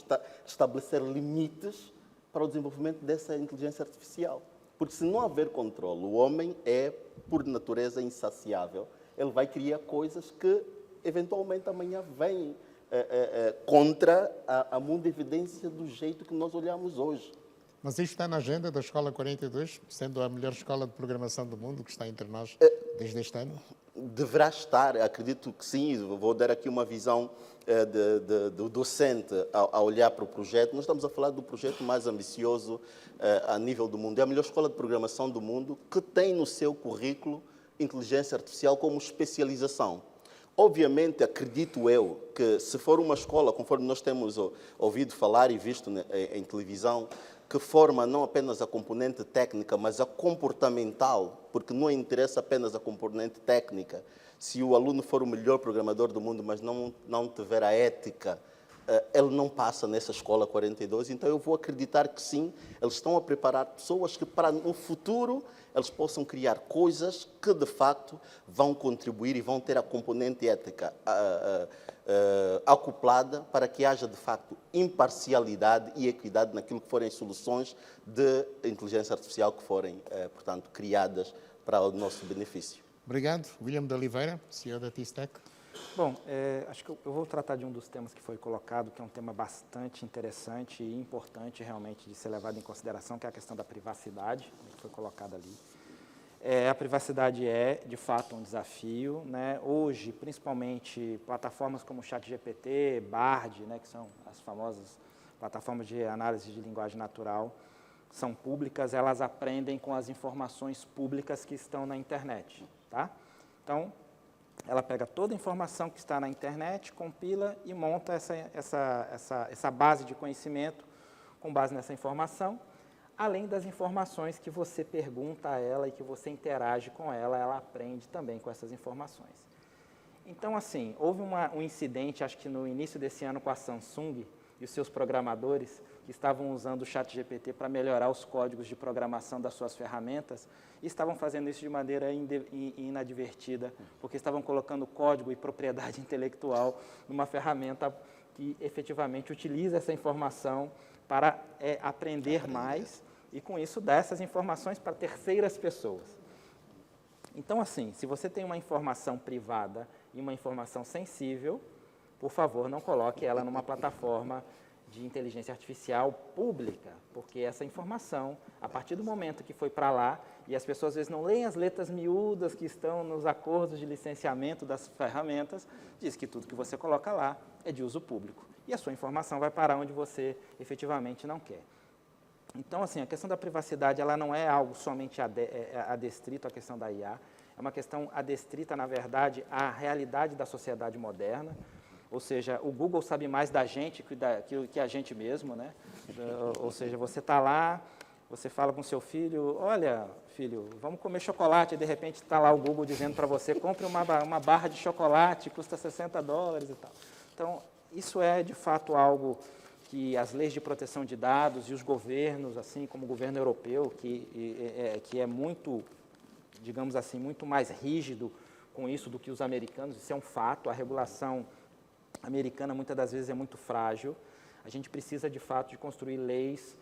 estabelecer limites para o desenvolvimento dessa inteligência artificial. Porque se não haver controle, o homem é, por natureza, insaciável. Ele vai criar coisas que, eventualmente, amanhã vêm contra a mundividência do jeito que nós olhamos hoje. Mas isto está na agenda da Escola 42, sendo a melhor escola de programação do mundo, que está entre nós desde este ano? Deverá estar, acredito que sim. Vou dar aqui uma visão do docente a olhar para o projeto. Nós estamos a falar do projeto mais ambicioso a nível do mundo. É a melhor escola de programação do mundo que tem no seu currículo inteligência artificial como especialização. Obviamente, acredito eu que se for uma escola, conforme nós temos ouvido falar e visto em televisão, que forma não apenas a componente técnica, mas a comportamental, porque não interessa apenas a componente técnica. Se o aluno for o melhor programador do mundo, mas não tiver a ética, ele não passa nessa escola 42. Então, eu vou acreditar que sim, eles estão a preparar pessoas que, para no futuro, eles possam criar coisas que, de facto, vão contribuir e vão ter a componente ética acoplada para que haja, de facto, imparcialidade e equidade naquilo que forem soluções de inteligência artificial que forem, portanto, criadas para o nosso benefício. Obrigado. William de Oliveira, CEO da TISTEC. Bom, acho que eu vou tratar de um dos temas que foi colocado, que é um tema bastante interessante e importante realmente de ser levado em consideração, que é a questão da privacidade, que foi colocada ali. A privacidade é, de fato, um desafio, né? Hoje, principalmente, plataformas como o ChatGPT, Bard, né, que são as famosas plataformas de análise de linguagem natural, são públicas, elas aprendem com as informações públicas que estão na internet, tá? Então, ela pega toda a informação que está na internet, compila e monta essa base de conhecimento com base nessa informação, além das informações que você pergunta a ela e que você interage com ela, ela aprende também com essas informações. Então, assim, houve um incidente, acho que no início desse ano, com a Samsung e os seus programadores, que estavam usando o ChatGPT para melhorar os códigos de programação das suas ferramentas, e estavam fazendo isso de maneira inadvertida, porque estavam colocando código e propriedade intelectual numa ferramenta que efetivamente utiliza essa informação para aprender mais e, com isso, dar essas informações para terceiras pessoas. Então, assim, se você tem uma informação privada e uma informação sensível, por favor, não coloque ela numa plataforma de inteligência artificial pública, porque essa informação, a partir do momento que foi para lá, e as pessoas às vezes não leem as letras miúdas que estão nos acordos de licenciamento das ferramentas, diz que tudo que você coloca lá é de uso público. E a sua informação vai parar onde você efetivamente não quer. Então, assim, a questão da privacidade, ela não é algo somente adestrito à questão da IA, é uma questão adestrita, na verdade, à realidade da sociedade moderna. Ou seja, o Google sabe mais da gente que a gente mesmo, né? Ou seja, você está lá, você fala com seu filho, olha, filho, vamos comer chocolate, e de repente está lá o Google dizendo para você, compre uma barra de chocolate, custa $60 e tal. Então, isso é, de fato, algo que as leis de proteção de dados e os governos, assim como o governo europeu, que é muito, digamos assim, muito mais rígido com isso do que os americanos, isso é um fato, a regulação americana muitas das vezes é muito frágil. A gente precisa, de fato, de construir leis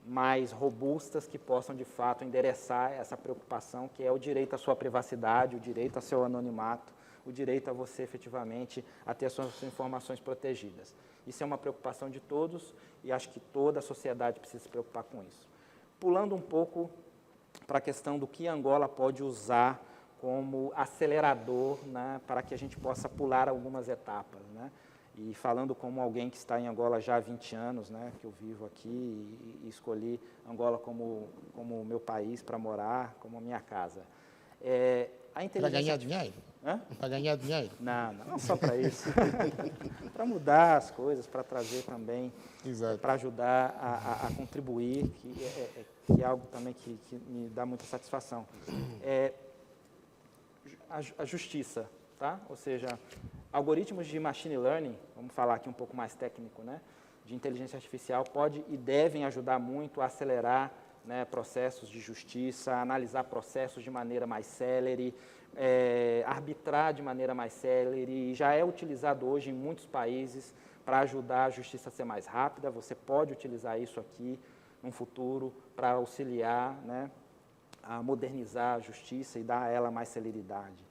mais robustas que possam, de fato, endereçar essa preocupação, que é o direito à sua privacidade, o direito ao seu anonimato, o direito a você efetivamente a ter as suas informações protegidas. Isso é uma preocupação de todos e acho que toda a sociedade precisa se preocupar com isso. Pulando um pouco para a questão do que Angola pode usar como acelerador, né, para que a gente possa pular algumas etapas, né? E falando como alguém que está em Angola já há 20 anos, né, que eu vivo aqui e escolhi Angola como meu país para morar, como minha casa. Para ganhar dinheiro? Hã? Para ganhar dinheiro? Não só para isso. Para mudar as coisas, para trazer também, para ajudar a contribuir, que é algo também que me dá muita satisfação. A justiça, tá? Ou seja, algoritmos de machine learning, vamos falar aqui um pouco mais técnico, né, de inteligência artificial, pode e devem ajudar muito a acelerar, né, processos de justiça, analisar processos de maneira mais célere, arbitrar de maneira mais célere, e já é utilizado hoje em muitos países para ajudar a justiça a ser mais rápida. Você pode utilizar isso aqui no futuro para auxiliar, né, a modernizar a justiça e dar a ela mais celeridade.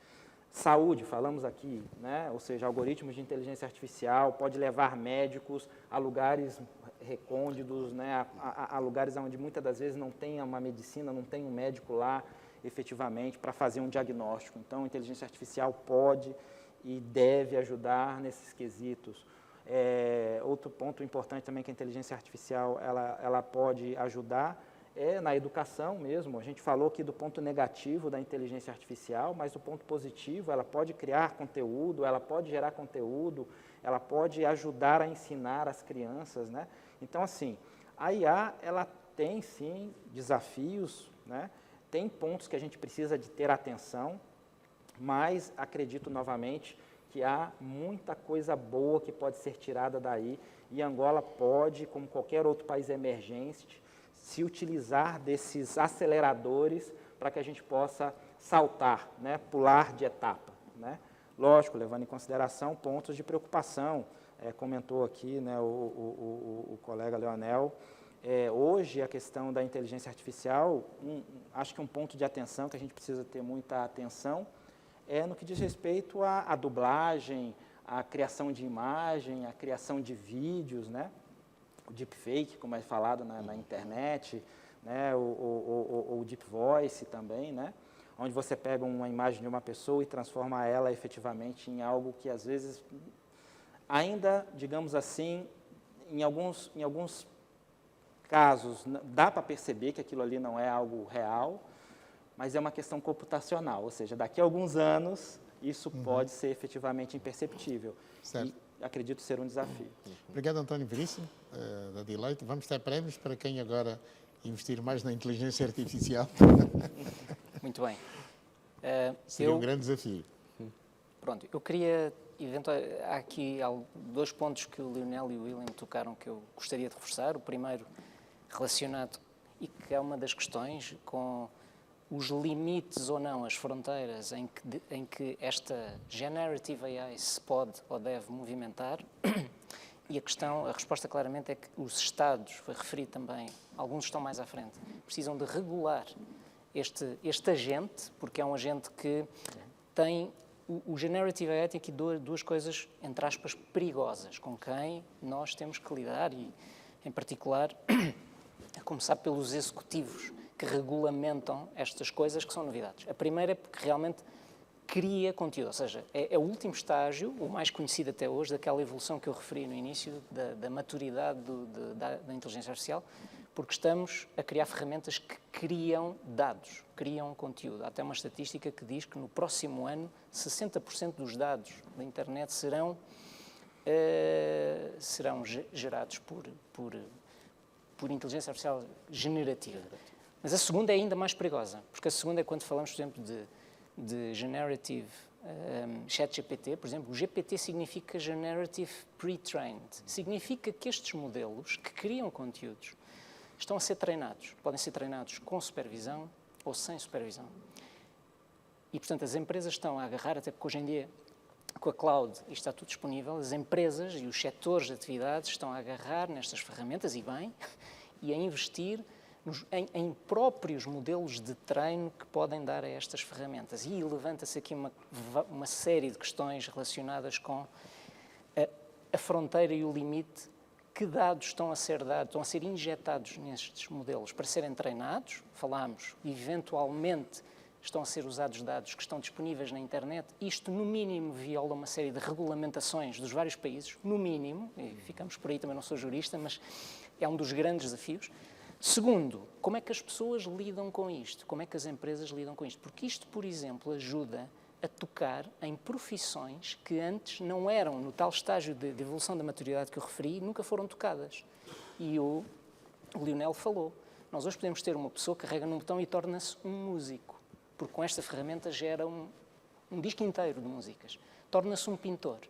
Saúde, falamos aqui, né? Ou seja, algoritmos de inteligência artificial pode levar médicos a lugares recônditos, né? A lugares onde muitas das vezes não tem uma medicina, não tem um médico lá efetivamente para fazer um diagnóstico. Então, a inteligência artificial pode e deve ajudar nesses quesitos. Outro ponto importante também que a inteligência artificial ela pode ajudar na educação mesmo. A gente falou aqui do ponto negativo da inteligência artificial, mas do ponto positivo, ela pode criar conteúdo, ela pode gerar conteúdo, ela pode ajudar a ensinar as crianças, né? Então, assim, a IA, ela tem, sim, desafios, né? Tem pontos que a gente precisa de ter atenção, mas acredito novamente que há muita coisa boa que pode ser tirada daí, e Angola pode, como qualquer outro país emergente, se utilizar desses aceleradores para que a gente possa saltar, né, pular de etapa, né? Lógico, levando em consideração pontos de preocupação. Comentou aqui, né, o colega Leonel, hoje a questão da inteligência artificial, acho que um ponto de atenção que a gente precisa ter muita atenção no que diz respeito à dublagem, à criação de imagem, à criação de vídeos, né? O deepfake, como é falado na internet, né? O deep voice também, né? Onde você pega uma imagem de uma pessoa e transforma ela efetivamente em algo que às vezes ainda, digamos assim, em alguns casos dá para perceber que aquilo ali não é algo real, mas é uma questão computacional, ou seja, daqui a alguns anos isso pode ser efetivamente imperceptível. Certo. E acredito ser um desafio. Obrigado, António Veríssimo, da Deloitte. Vamos ter prémios para quem agora investir mais na inteligência artificial. Muito bem. Seria um grande desafio. Pronto, eu queria, há aqui dois pontos que o Lionel e o William tocaram que eu gostaria de reforçar. O primeiro, relacionado, e que é uma das questões, com os limites ou não, as fronteiras em que esta Generative AI se pode ou deve movimentar. E a resposta claramente é que os Estados, foi referido também, alguns estão mais à frente, precisam de regular este agente, porque é um agente que tem... O Generative AI tem aqui duas coisas, entre aspas, perigosas, com quem nós temos que lidar, e em particular, a começar pelos executivos, que regulamentam estas coisas que são novidades. A primeira é porque realmente cria conteúdo, ou seja, é o último estágio, o mais conhecido até hoje, daquela evolução que eu referi no início, da maturidade da inteligência artificial, porque estamos a criar ferramentas que criam dados, criam conteúdo. Há até uma estatística que diz que no próximo ano 60% dos dados da internet serão gerados por inteligência artificial generativa. Mas a segunda é ainda mais perigosa, porque a segunda é quando falamos, por exemplo, de Generative ChatGPT, por exemplo, o GPT significa Generative Pre-trained. Significa que estes modelos que criam conteúdos estão a ser treinados. Podem ser treinados com supervisão ou sem supervisão. E, portanto, as empresas estão a agarrar, até porque hoje em dia, com a cloud, isto está tudo disponível, as empresas e os setores de atividades estão a agarrar nestas ferramentas, e bem, e a investir em próprios modelos de treino que podem dar a estas ferramentas. E levanta-se aqui uma série de questões relacionadas com a fronteira e o limite. Que dados estão a ser injetados nestes modelos para serem treinados? Falámos, eventualmente estão a ser usados dados que estão disponíveis na internet. Isto, no mínimo, viola uma série de regulamentações dos vários países, no mínimo, e ficamos por aí, também não sou jurista, mas é um dos grandes desafios. Segundo, como é que as pessoas lidam com isto? Como é que as empresas lidam com isto? Porque isto, por exemplo, ajuda a tocar em profissões que antes não eram, no tal estágio de evolução da maturidade que eu referi, nunca foram tocadas. E o Lionel falou. Nós hoje podemos ter uma pessoa que carrega num botão e torna-se um músico, porque com esta ferramenta gera um disco inteiro de músicas. Torna-se um pintor,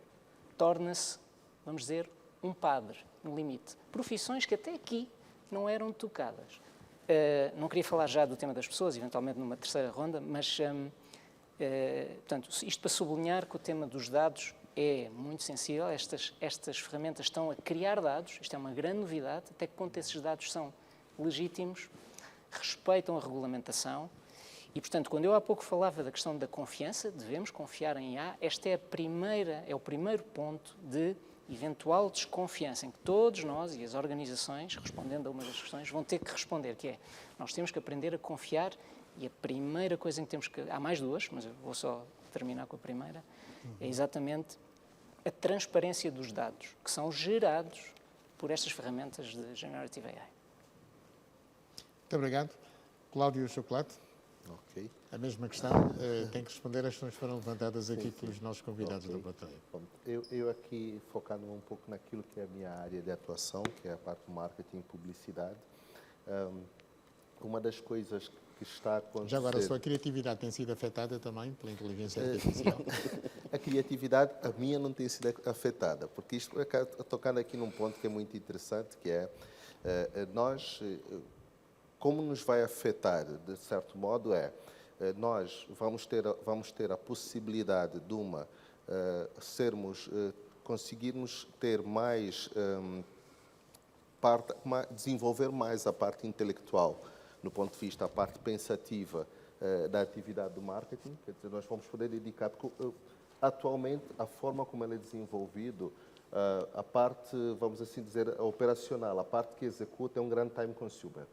torna-se, vamos dizer, um padre, no limite. Profissões que até aqui não eram tocadas. Não queria falar já do tema das pessoas, eventualmente numa terceira ronda, mas... portanto, isto para sublinhar que o tema dos dados é muito sensível. Estas ferramentas estão a criar dados, isto é uma grande novidade, até que ponto esses dados são legítimos, respeitam a regulamentação e, portanto, quando eu há pouco falava da questão da confiança, devemos confiar em IA, este é o primeiro ponto de eventual desconfiança em que todos nós e as organizações, respondendo a uma das questões, vão ter que responder, que é, nós temos que aprender a confiar. E a primeira coisa em que temos que... Há mais duas, mas eu vou só terminar com a primeira. É exatamente a transparência dos dados que são gerados por estas ferramentas de Generative AI. Muito obrigado. Cláudio Chocolate. Ok. A mesma questão, tem que responder às questões que foram levantadas aqui pelos nossos convidados da plateia. Eu aqui, focando um pouco naquilo que é a minha área de atuação, que é a parte do marketing e publicidade, uma das coisas que está a acontecer... Já agora, a sua criatividade tem sido afetada também pela inteligência artificial? A criatividade, a minha não tem sido afetada, porque isto é tocando aqui num ponto que é muito interessante, que é nós, como nos vai afetar, de certo modo, nós vamos ter a possibilidade de conseguirmos ter mais desenvolver mais a parte intelectual, no ponto de vista, a parte pensativa da atividade do marketing, quer dizer, nós vamos poder dedicar, porque atualmente a forma como ele é desenvolvido, a parte, vamos assim dizer, operacional, a parte que executa é um grande time consumer.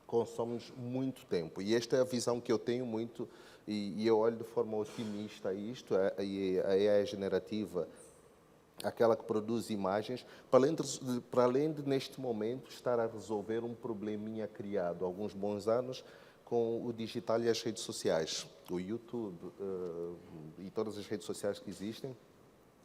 Consome-nos muito tempo. E esta é a visão que eu tenho muito, e eu olho de forma otimista a isto, a AI generativa, aquela que produz imagens, para além de, neste momento, estar a resolver um probleminha criado há alguns bons anos com o digital e as redes sociais. O YouTube e todas as redes sociais que existem,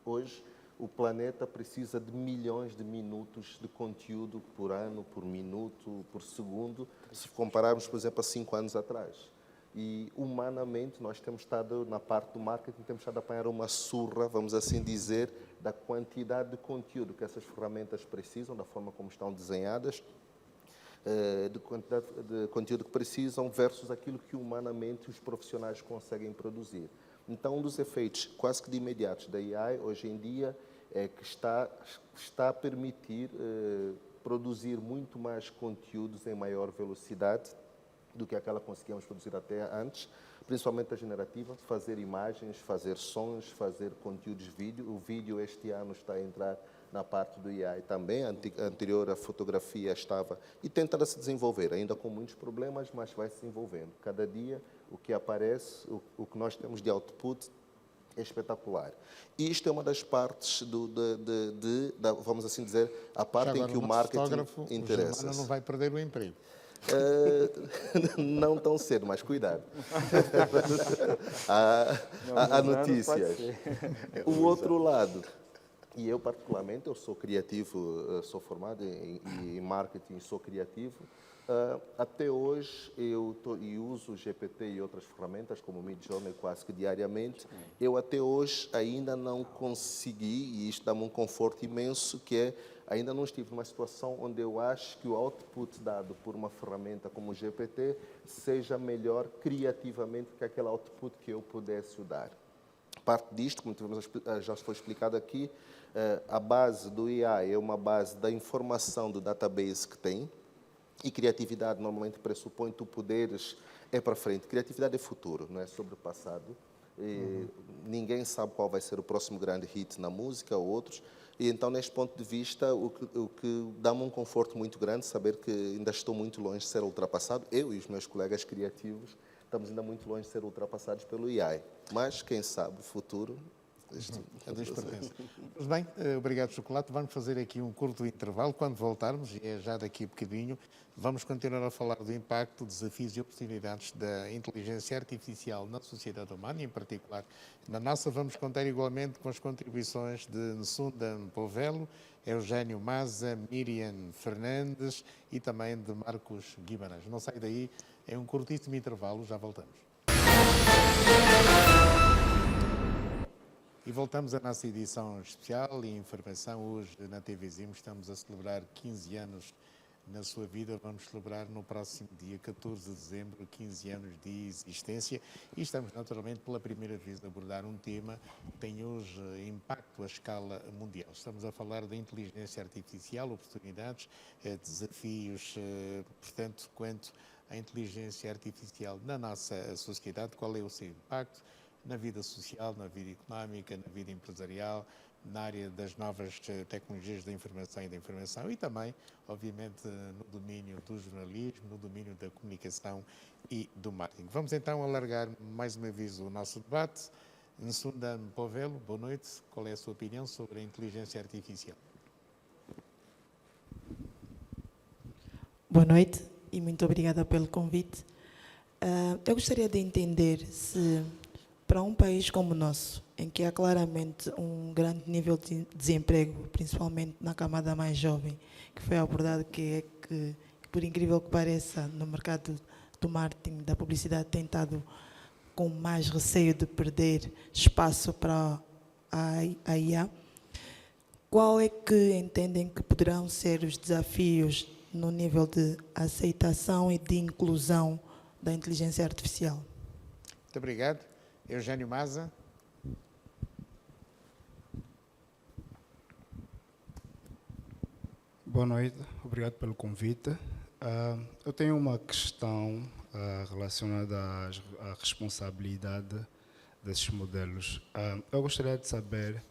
hoje o planeta precisa de milhões de minutos de conteúdo por ano, por minuto, por segundo, se compararmos, por exemplo, a 5 anos atrás. E, humanamente, nós temos estado, na parte do marketing, temos estado a apanhar uma surra, vamos assim dizer, da quantidade de conteúdo que essas ferramentas precisam, da forma como estão desenhadas, de quantidade de conteúdo que precisam versus aquilo que, humanamente, os profissionais conseguem produzir. Então, um dos efeitos quase que de imediatos da AI, hoje em dia, é que está a permitir produzir muito mais conteúdos em maior velocidade do que aquela que conseguíamos produzir até antes, principalmente a generativa, fazer imagens, fazer sons, fazer conteúdos vídeo. O vídeo este ano está a entrar na parte do AI também, a anterior a fotografia estava, e tenta se desenvolver, ainda com muitos problemas, mas vai se desenvolvendo. Cada dia o que aparece, o que nós temos de output é espetacular. E isto é uma das partes vamos assim dizer, a parte em que o marketing interessa. O não vai perder o emprego. Não tão cedo, mas cuidado. Há notícias. O outro lado, e eu particularmente, eu sou criativo, sou formado em marketing, sou criativo. Até hoje eu uso o GPT e outras ferramentas como o Midjourney quase que diariamente. Eu até hoje ainda não consegui, e isto dá-me um conforto imenso, que é ainda não estive numa situação onde eu acho que o output dado por uma ferramenta como o GPT seja melhor criativamente que aquele output que eu pudesse dar. Parte disto, como já foi explicado aqui, a base do AI é uma base da informação do database que tem, E criatividade normalmente pressupõe tu poderes é para frente. Criatividade é futuro, não é sobre o passado. E ninguém sabe qual vai ser o próximo grande hit na música ou outros. E então, neste ponto de vista, o que dá-me um conforto muito grande saber que ainda estou muito longe de ser ultrapassado. Eu e os meus colegas criativos estamos ainda muito longe de ser ultrapassados pelo AI. Mas, quem sabe, o futuro... A Deus pertence. Pois bem, obrigado, Chocolate. Vamos fazer aqui um curto intervalo. Quando voltarmos, e é já daqui a bocadinho, vamos continuar a falar do impacto, desafios e oportunidades da inteligência artificial na sociedade humana, e em particular na nossa. Vamos contar igualmente com as contribuições de Nsunda Povelo, Eugênio Maza, Miriam Fernandes e também de Marcos Guimarães. Não sai daí, é um curtíssimo intervalo, já voltamos. E voltamos à nossa edição especial e informação. Hoje na TV Zimo estamos a celebrar 15 anos na sua vida. Vamos celebrar no próximo dia 14 de dezembro 15 anos de existência e estamos naturalmente pela primeira vez a abordar um tema que tem hoje impacto à escala mundial. Estamos a falar da inteligência artificial, oportunidades, desafios, portanto, quanto à inteligência artificial na nossa sociedade, qual é o seu impacto na vida social, na vida económica, na vida empresarial, na área das novas tecnologias da informação e também, obviamente, no domínio do jornalismo, no domínio da comunicação e do marketing. Vamos então alargar mais uma vez o nosso debate. Nsunda Povelo, boa noite. Qual é a sua opinião sobre a inteligência artificial? Boa noite e muito obrigada pelo convite. Eu gostaria de entender se, para um país como o nosso, em que há claramente um grande nível de desemprego, principalmente na camada mais jovem, que foi abordado, que por incrível que pareça, no mercado do marketing, da publicidade, tem estado com mais receio de perder espaço para a IA, qual é que entendem que poderão ser os desafios no nível de aceitação e de inclusão da inteligência artificial? Muito obrigado. Eugênio Maza. Boa noite, obrigado pelo convite. Eu tenho uma questão relacionada à responsabilidade desses modelos. Eu gostaria de saber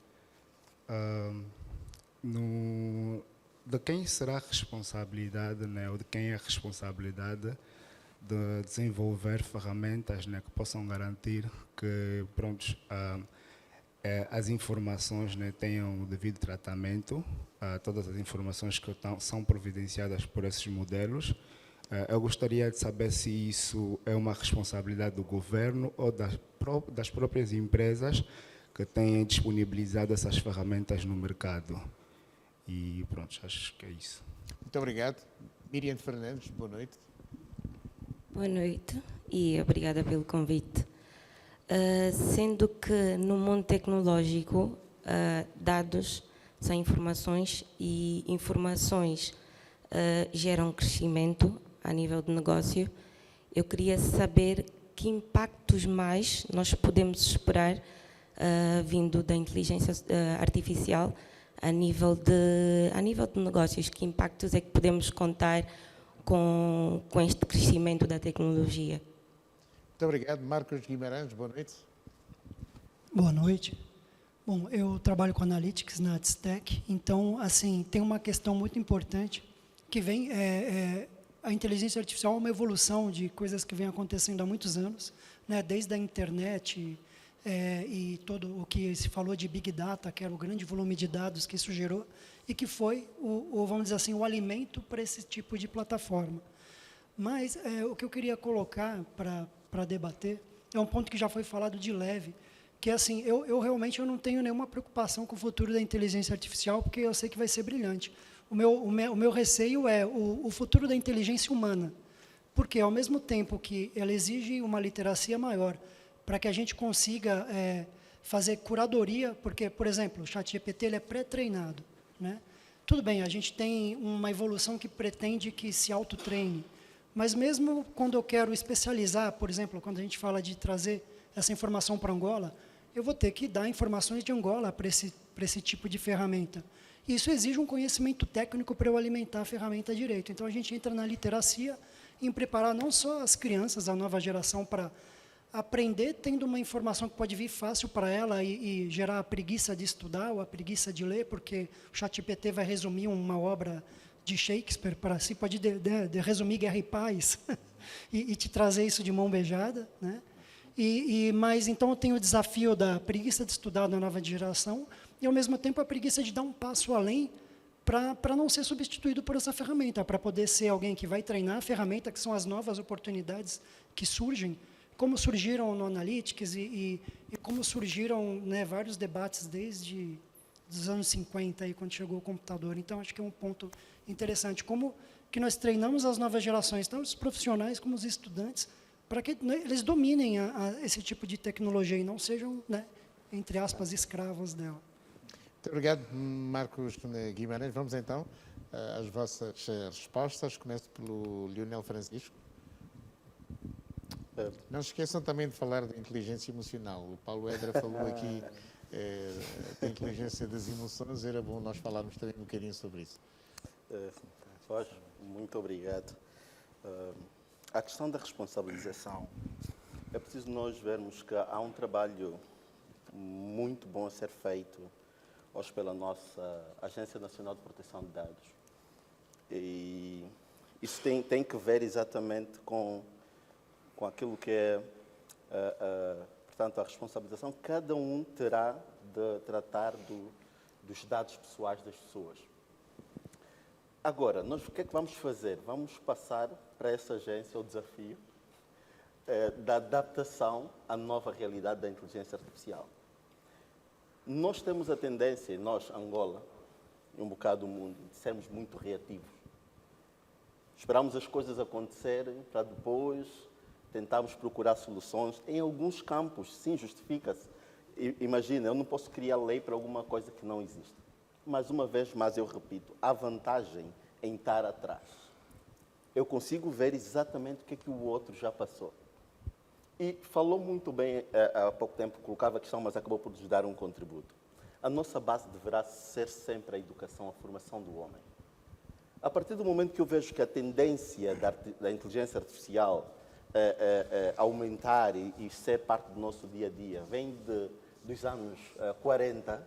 de quem será a responsabilidade, né, ou de quem é a responsabilidade de desenvolver ferramentas, né, que possam garantir que as informações, né, tenham o devido tratamento, todas as informações que são providenciadas por esses modelos. Eu gostaria de saber se isso é uma responsabilidade do governo ou das próprias empresas que têm disponibilizado essas ferramentas no mercado. E pronto, acho que é isso. Muito obrigado. Miriam Fernandes, boa noite. Boa noite e obrigada pelo convite. Sendo que no mundo tecnológico, dados são informações e informações geram crescimento a nível de negócio, eu queria saber que impactos mais nós podemos esperar vindo da inteligência artificial a nível de negócios, que impactos é que podemos contar com este crescimento da tecnologia. Muito obrigado. Marcos Guimarães, boa noite. Boa noite. Bom, eu trabalho com Analytics na Atstec, então, assim, tem uma questão muito importante que vem, a inteligência artificial é uma evolução de coisas que vem acontecendo há muitos anos, né, desde a internet e todo o que se falou de Big Data, que era o grande volume de dados que isso gerou, e que foi, vamos dizer assim, o alimento para esse tipo de plataforma. Mas o que eu queria colocar para debater é um ponto que já foi falado de leve, que assim, eu realmente não tenho nenhuma preocupação com o futuro da inteligência artificial, porque eu sei que vai ser brilhante. O meu receio é o futuro da inteligência humana, porque ao mesmo tempo que ela exige uma literacia maior para que a gente consiga fazer curadoria, porque, por exemplo, o ChatGPT ele é pré-treinado, né? Tudo bem, a gente tem uma evolução que pretende que se autotreine, mas mesmo quando eu quero especializar, por exemplo, quando a gente fala de trazer essa informação para Angola, eu vou ter que dar informações de Angola para esse tipo de ferramenta. Isso exige um conhecimento técnico para eu alimentar a ferramenta direito. Então, a gente entra na literacia em preparar não só as crianças, a nova geração, para aprender tendo uma informação que pode vir fácil para ela e gerar a preguiça de estudar ou a preguiça de ler, porque o ChatGPT vai resumir uma obra de Shakespeare para si, pode resumir Guerra e Paz e te trazer isso de mão beijada, né? Mas, então, eu tenho o desafio da preguiça de estudar da nova geração e, ao mesmo tempo, a preguiça de dar um passo além para não ser substituído por essa ferramenta, para poder ser alguém que vai treinar a ferramenta, que são as novas oportunidades que surgem, como surgiram no Analytics e como surgiram, né, vários debates desde os anos 50, aí, quando chegou o computador. Então, acho que é um ponto interessante. Como que nós treinamos as novas gerações, tanto os profissionais como os estudantes, para que, né, eles dominem esse tipo de tecnologia e não sejam, né, entre aspas, escravos dela. Muito obrigado, Marcos Guimarães. Vamos então às vossas respostas. Começo pelo Lionel Francisco. Não se esqueçam também de falar da inteligência emocional. O Paulo Edra falou aqui da inteligência das emoções. Era bom nós falarmos também um bocadinho sobre isso. Muito obrigado. A questão da responsabilização, é preciso nós vermos que há um trabalho muito bom a ser feito hoje pela nossa Agência Nacional de Proteção de Dados. E isso tem que ver exatamente com aquilo que é, portanto, a responsabilização que cada um terá de tratar dos dados pessoais das pessoas. Agora, nós o que é que vamos fazer? Vamos passar para essa agência o desafio da adaptação à nova realidade da inteligência artificial. Nós temos a tendência, nós, Angola, e um bocado o mundo, de sermos muito reativos. Esperamos as coisas acontecerem para depois tentarmos procurar soluções. Em alguns campos, sim, justifica-se. Imagina, eu não posso criar lei para alguma coisa que não existe. Mas, uma vez mais, eu repito, há vantagem em estar atrás. Eu consigo ver exatamente o que o outro já passou. E falou muito bem, há pouco tempo, colocava a questão, mas acabou por nos dar um contributo. A nossa base deverá ser sempre a educação, a formação do homem. A partir do momento que eu vejo que a tendência da inteligência artificial aumentar e ser parte do nosso dia a dia vem dos anos 40,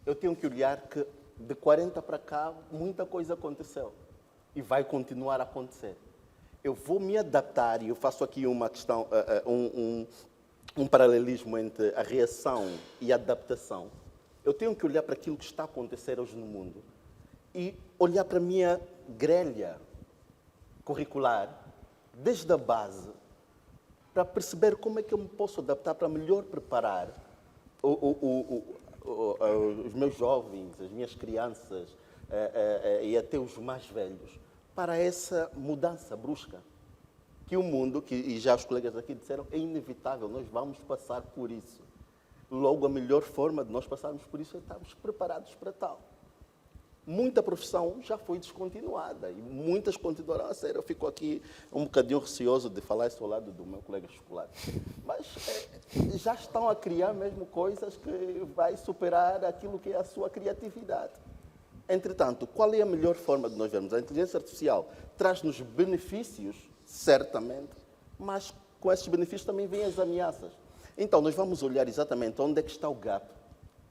eu tenho que olhar que de 40 para cá muita coisa aconteceu e vai continuar a acontecer. Eu vou me adaptar, e eu faço aqui uma questão, um paralelismo entre a reação e a adaptação. Eu tenho que olhar para aquilo que está a acontecer hoje no mundo e olhar para a minha grelha curricular, desde a base, para perceber como é que eu me posso adaptar para melhor preparar os meus jovens, as minhas crianças e até os mais velhos, para essa mudança brusca. Que o mundo, e já os colegas aqui disseram, é inevitável, nós vamos passar por isso. Logo, a melhor forma de nós passarmos por isso é estarmos preparados para tal. Muita profissão já foi descontinuada e muitas continuarão a ser. Eu fico aqui um bocadinho receoso de falar isso ao lado do meu colega chocolate. Mas já estão a criar mesmo coisas que vai superar aquilo que é a sua criatividade. Entretanto, qual é a melhor forma de nós vermos? A inteligência artificial traz-nos benefícios, certamente, mas com esses benefícios também vêm as ameaças. Então, nós vamos olhar exatamente onde é que está o gap.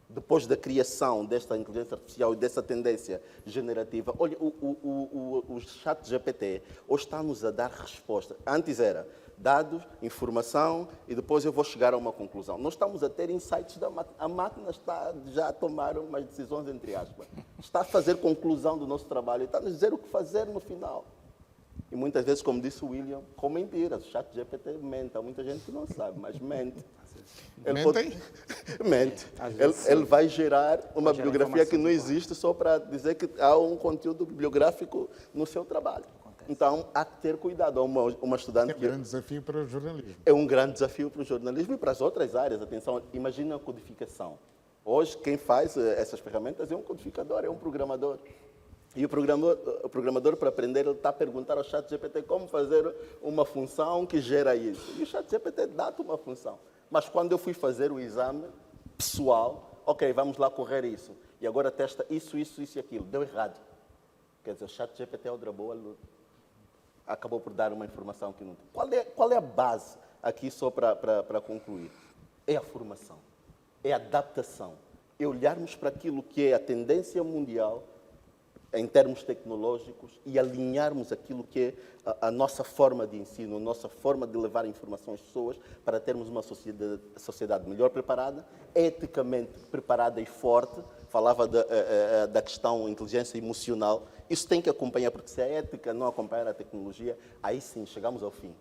Depois da criação desta inteligência artificial e dessa tendência generativa, olha, o ChatGPT hoje está-nos a dar resposta. Antes era dados, informação e depois eu vou chegar a uma conclusão. Nós estamos a ter insights da máquina. A máquina está já a tomar umas decisões, entre aspas. Está a fazer conclusão do nosso trabalho e está a nos dizer o que fazer no final. E muitas vezes, como disse o William, com mentiras. O ChatGPT mente. Há muita gente que não sabe, mas mente. Mente. Ele vai gerar uma bibliografia que não existe só para dizer que há um conteúdo bibliográfico no seu trabalho. Então, há que ter cuidado. Uma estudante é um grande desafio para o jornalismo. É um grande desafio para o jornalismo e para as outras áreas. Atenção, imagina a codificação. Hoje, quem faz essas ferramentas é um codificador, é um programador. E o programador, para aprender, ele está a perguntar ao ChatGPT como fazer uma função que gera isso. E o ChatGPT dá-te uma função. Mas quando eu fui fazer o exame pessoal, ok, vamos lá correr isso. E agora testa isso e aquilo. Deu errado. Quer dizer, o ChatGPT acabou por dar uma informação que não tem. Qual é a base aqui, só para concluir? É a formação, é a adaptação, é olharmos para aquilo que é a tendência mundial em termos tecnológicos e alinharmos aquilo que é a nossa forma de ensino, a nossa forma de levar informação às pessoas para termos uma sociedade melhor preparada, eticamente preparada e forte. Falava da questão inteligência emocional. Isso tem que acompanhar, porque se a ética não acompanhar a tecnologia, aí sim, chegamos ao fim.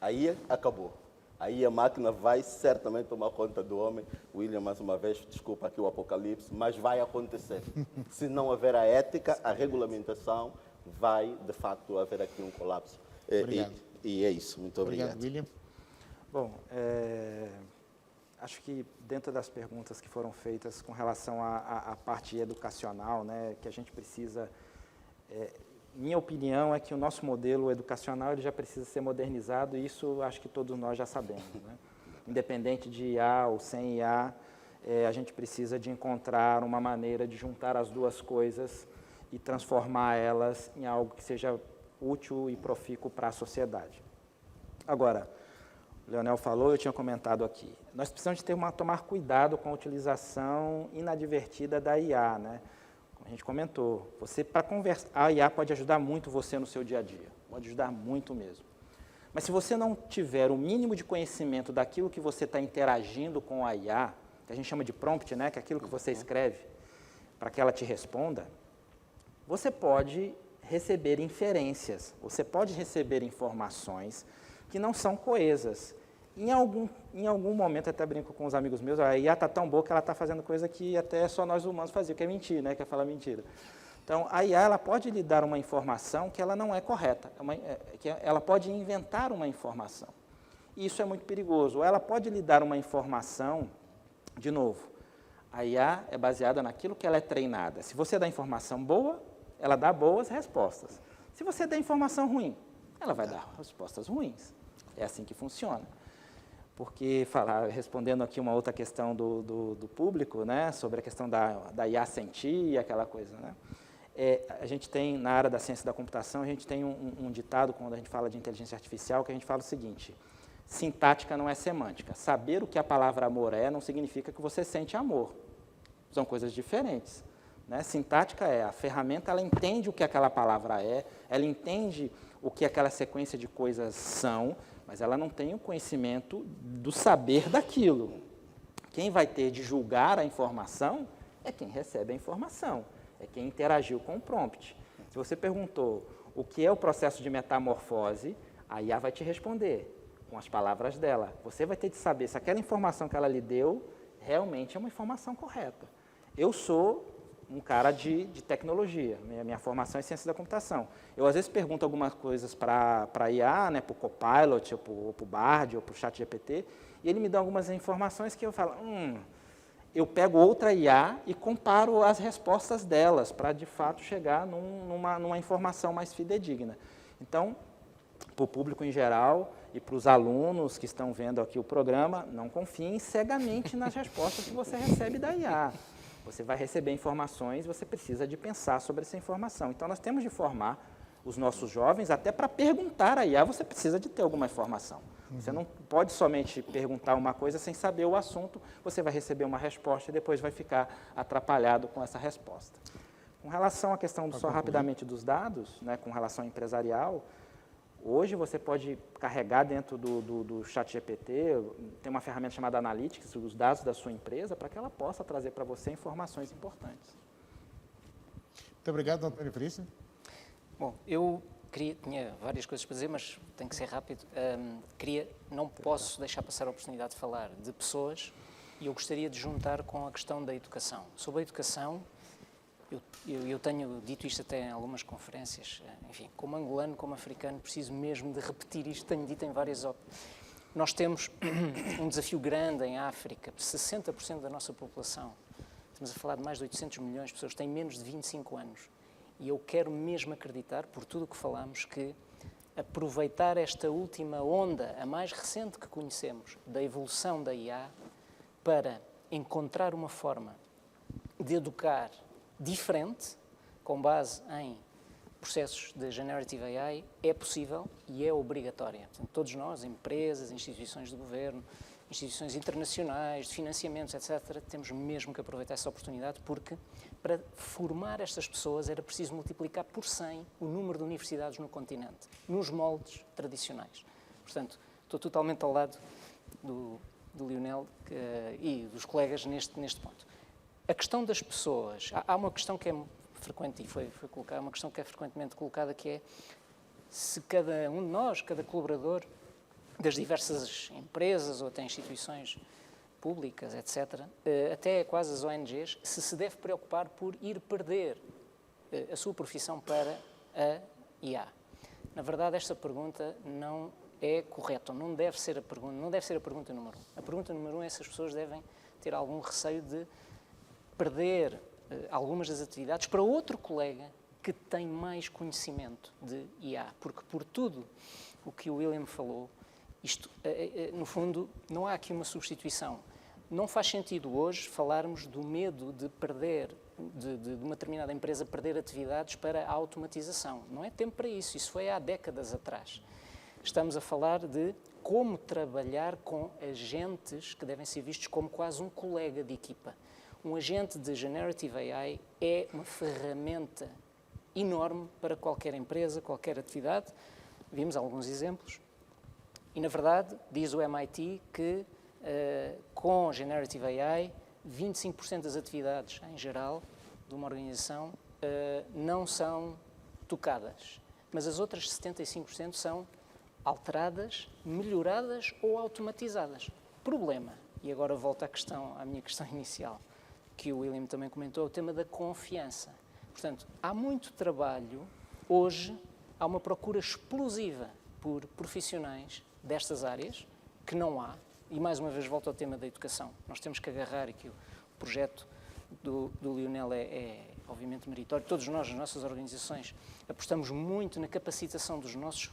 Aí acabou. Aí a máquina vai certamente tomar conta do homem. William, mais uma vez, desculpa aqui o apocalipse, mas vai acontecer. Se não houver a ética, a regulamentação, vai, de facto, haver aqui um colapso. Obrigado. E é isso. Muito obrigado. Obrigado, William. Bom, acho que dentro das perguntas que foram feitas com relação à parte educacional, né, que a gente precisa... minha opinião é que o nosso modelo educacional ele já precisa ser modernizado, e isso acho que todos nós já sabemos. Né? Independente de IA ou sem IA, a gente precisa de encontrar uma maneira de juntar as duas coisas e transformar elas em algo que seja útil e profícuo para a sociedade. Agora, o Leonel falou, eu tinha comentado aqui, nós precisamos de tomar cuidado com a utilização inadvertida da IA, né? A gente comentou, para conversar, a IA pode ajudar muito você no seu dia a dia, pode ajudar muito mesmo. Mas se você não tiver o mínimo de conhecimento daquilo que você está interagindo com a IA, que a gente chama de prompt, né, que é aquilo que você escreve para que ela te responda, você pode receber inferências, você pode receber informações que não são coesas. Em algum momento, até brinco com os amigos meus, a IA está tão boa que ela está fazendo coisa que até só nós humanos fazíamos, que é mentir, né? Que é falar mentira. Então, a IA ela pode lhe dar uma informação que ela não é correta, que ela pode inventar uma informação. E isso é muito perigoso. Ou ela pode lhe dar uma informação, de novo, a IA é baseada naquilo que ela é treinada. Se você dá informação boa, ela dá boas respostas. Se você dá informação ruim, ela vai dar respostas ruins. É assim que funciona. Porque, respondendo aqui uma outra questão do público, né, sobre a questão da IA sentir, aquela coisa, né, a gente tem, na área da ciência da computação, a gente tem um ditado, quando a gente fala de inteligência artificial, que a gente fala o seguinte: sintática não é semântica. Saber o que a palavra amor é não significa que você sente amor. São coisas diferentes. Né? Sintática a ferramenta, ela entende o que aquela palavra é, ela entende o que aquela sequência de coisas são, mas ela não tem o conhecimento do saber daquilo. Quem vai ter de julgar a informação é quem recebe a informação, é quem interagiu com o prompt. Se você perguntou o que é o processo de metamorfose, a IA vai te responder com as palavras dela. Você vai ter de saber se aquela informação que ela lhe deu realmente é uma informação correta. Eu sou um cara de tecnologia, minha formação é ciência da computação. Eu, às vezes, pergunto algumas coisas para a IA, né, para o Copilot, ou para o Bard, ou para o ChatGPT, e ele me dá algumas informações que eu falo, eu pego outra IA e comparo as respostas delas, para, de fato, chegar numa informação mais fidedigna. Então, para o público em geral e para os alunos que estão vendo aqui o programa, não confiem cegamente nas respostas que você recebe da IA. Você vai receber informações, você precisa de pensar sobre essa informação. Então, nós temos de formar os nossos jovens até para perguntar a IA, você precisa de ter alguma informação. Você não pode somente perguntar uma coisa sem saber o assunto, você vai receber uma resposta e depois vai ficar atrapalhado com essa resposta. Com relação à questão, só rapidamente, dos dados, né, com relação ao empresarial, hoje você pode carregar dentro do ChatGPT, tem uma ferramenta chamada Analytics, os dados da sua empresa, para que ela possa trazer para você informações importantes. Muito obrigado, Antônio Veríssimo. Bom, eu tinha várias coisas para dizer, mas tem que ser rápido. Não posso deixar passar a oportunidade de falar de pessoas, e eu gostaria de juntar com a questão da educação. Sobre a educação, eu tenho dito isto até em algumas conferências, enfim, como angolano, como africano, preciso mesmo de repetir isto, tenho dito em várias Nós temos um desafio grande em África, 60% da nossa população, estamos a falar de mais de 800 milhões de pessoas, têm menos de 25 anos. E eu quero mesmo acreditar, por tudo o que falamos, que aproveitar esta última onda, a mais recente que conhecemos, da evolução da IA, para encontrar uma forma de educar diferente, com base em processos de Generative AI, é possível e é obrigatória. Portanto, todos nós, empresas, instituições de governo, instituições internacionais, de financiamentos, etc., temos mesmo que aproveitar essa oportunidade, porque para formar estas pessoas era preciso multiplicar por 100 o número de universidades no continente, nos moldes tradicionais. Portanto, estou totalmente ao lado do Lionel e dos colegas neste ponto. A questão das pessoas, há uma questão que é frequente e foi colocada, uma questão que é frequentemente colocada, que é se cada um de nós, cada colaborador das diversas empresas ou até instituições públicas, etc., até quase as ONGs, se deve preocupar por ir perder a sua profissão para a IA. Na verdade, esta pergunta não é correta, não deve ser a pergunta número 1. A pergunta número 1 é se as pessoas devem ter algum receio de perder algumas das atividades para outro colega que tem mais conhecimento de IA, porque por tudo o que o William falou, isto, no fundo, não há aqui uma substituição. Não faz sentido hoje falarmos do medo de perder, de uma determinada empresa perder atividades para a automatização. Não é tempo para isso, isso foi há décadas atrás. Estamos a falar de como trabalhar com agentes que devem ser vistos como quase um colega de equipa. Um agente de Generative AI é uma ferramenta enorme para qualquer empresa, qualquer atividade. Vimos alguns exemplos. E, na verdade, diz o MIT que com Generative AI, 25% das atividades, em geral, de uma organização não são tocadas. Mas as outras 75% são alteradas, melhoradas ou automatizadas. Problema, e agora volto à minha questão inicial, que o William também comentou, o tema da confiança. Portanto, há muito trabalho, hoje há uma procura explosiva por profissionais destas áreas, que não há, e mais uma vez volto ao tema da educação. Nós temos que agarrar aqui o projeto do Lionel é obviamente meritório. Todos nós, nas nossas organizações, apostamos muito na capacitação dos nossos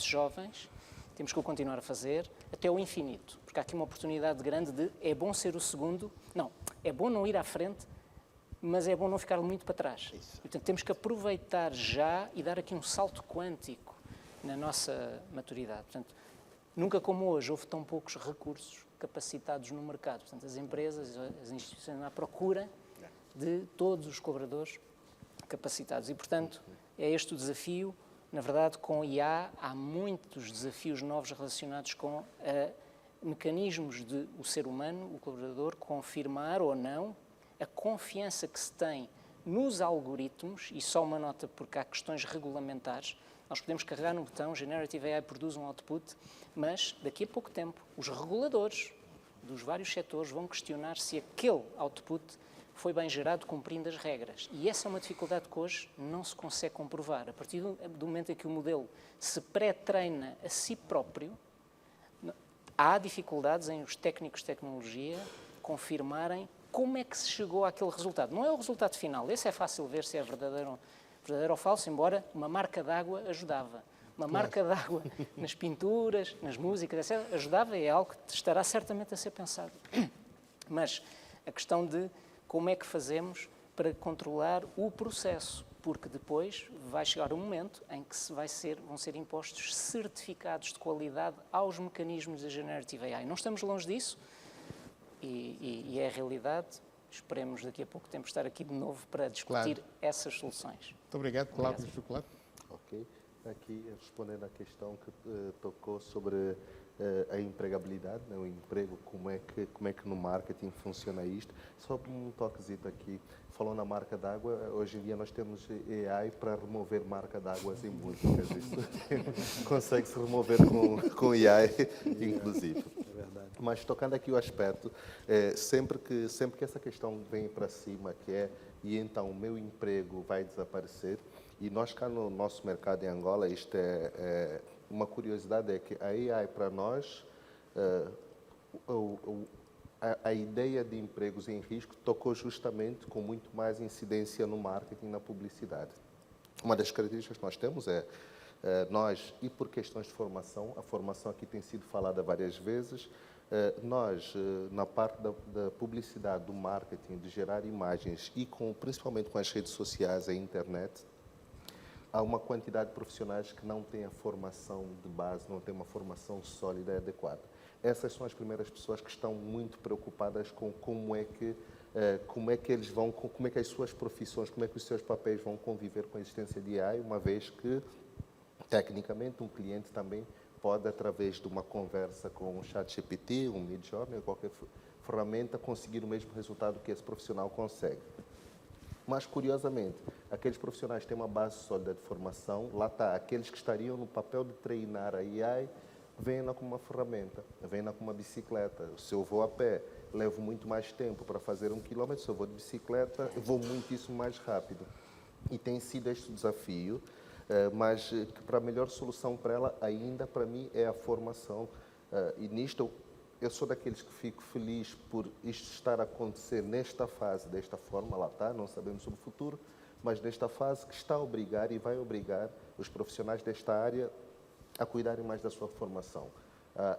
jovens, temos que o continuar a fazer até ao infinito, porque há aqui uma oportunidade grande de é bom ser o segundo, não, é bom não ir à frente, mas é bom não ficar muito para trás. Portanto, temos que aproveitar já e dar aqui um salto quântico na nossa maturidade. Portanto, nunca como hoje houve tão poucos recursos capacitados no mercado. Portanto, as empresas, as instituições à procura de todos os colaboradores capacitados. E, portanto, é este o desafio. Na verdade, com IA há muitos desafios novos relacionados com mecanismos de o ser humano, o colaborador, confirmar ou não a confiança que se tem nos algoritmos, e só uma nota porque há questões regulamentares. Nós podemos carregar no botão, Generative AI produz um output, mas daqui a pouco tempo os reguladores dos vários setores vão questionar se aquele output foi bem gerado cumprindo as regras. E essa é uma dificuldade que hoje não se consegue comprovar. A partir do momento em que o modelo se pré-treina a si próprio, há dificuldades em os técnicos de tecnologia confirmarem como é que se chegou àquele resultado. Não é o resultado final, esse é fácil ver se é verdadeiro ou falso, embora uma marca d'água ajudava. Uma marca d'água nas pinturas, nas músicas, etc., ajudava, é algo que estará certamente a ser pensado. Mas a questão de como é que fazemos para controlar o processo, porque depois vai chegar um momento em que vão ser impostos certificados de qualidade aos mecanismos da Generative AI. Não estamos longe disso e é a realidade. Esperemos daqui a pouco tempo estar aqui de novo para discutir essas soluções. Muito obrigado. Palavra do chocolate. Ok. Aqui, respondendo à questão que tocou sobre a empregabilidade, né, o emprego, como é que no marketing funciona isto. Só um toquezito aqui, falou na marca d'água, hoje em dia nós temos AI para remover marca d'água em músicas. Isso consegue-se remover com AI, inclusive. É verdade. Mas tocando aqui o aspecto, sempre que essa questão vem para cima, que é, e então o meu emprego vai desaparecer, e nós cá no nosso mercado em Angola, isto uma curiosidade é que a AI para nós, a ideia de empregos em risco tocou justamente com muito mais incidência no marketing e na publicidade. Uma das características que nós temos é Nós, e por questões de formação, a formação aqui tem sido falada várias vezes, nós, na parte da publicidade, do marketing, de gerar imagens e principalmente com as redes sociais, a internet, há uma quantidade de profissionais que não têm a formação de base, não têm uma formação sólida e adequada. Essas são as primeiras pessoas que estão muito preocupadas com como é que eles vão, como é que as suas profissões, como é que os seus papéis vão conviver com a existência de AI, uma vez que, tecnicamente, um cliente também pode, através de uma conversa com um ChatGPT, um Midjourney, qualquer ferramenta, conseguir o mesmo resultado que esse profissional consegue. Mas, curiosamente, aqueles profissionais que têm uma base sólida de formação, lá está, aqueles que estariam no papel de treinar a AI, vêm-na como uma ferramenta, vêm-na como uma bicicleta. Se eu vou a pé, levo muito mais tempo para fazer 1 quilômetro, se eu vou de bicicleta, vou muitíssimo mais rápido. E tem sido este o desafio, mas que para a melhor solução para ela, ainda para mim, é a formação. E nisto, eu sou daqueles que fico feliz por isto estar a acontecer nesta fase, desta forma, lá está, não sabemos sobre o futuro, mas nesta fase que está a obrigar e vai obrigar os profissionais desta área a cuidarem mais da sua formação,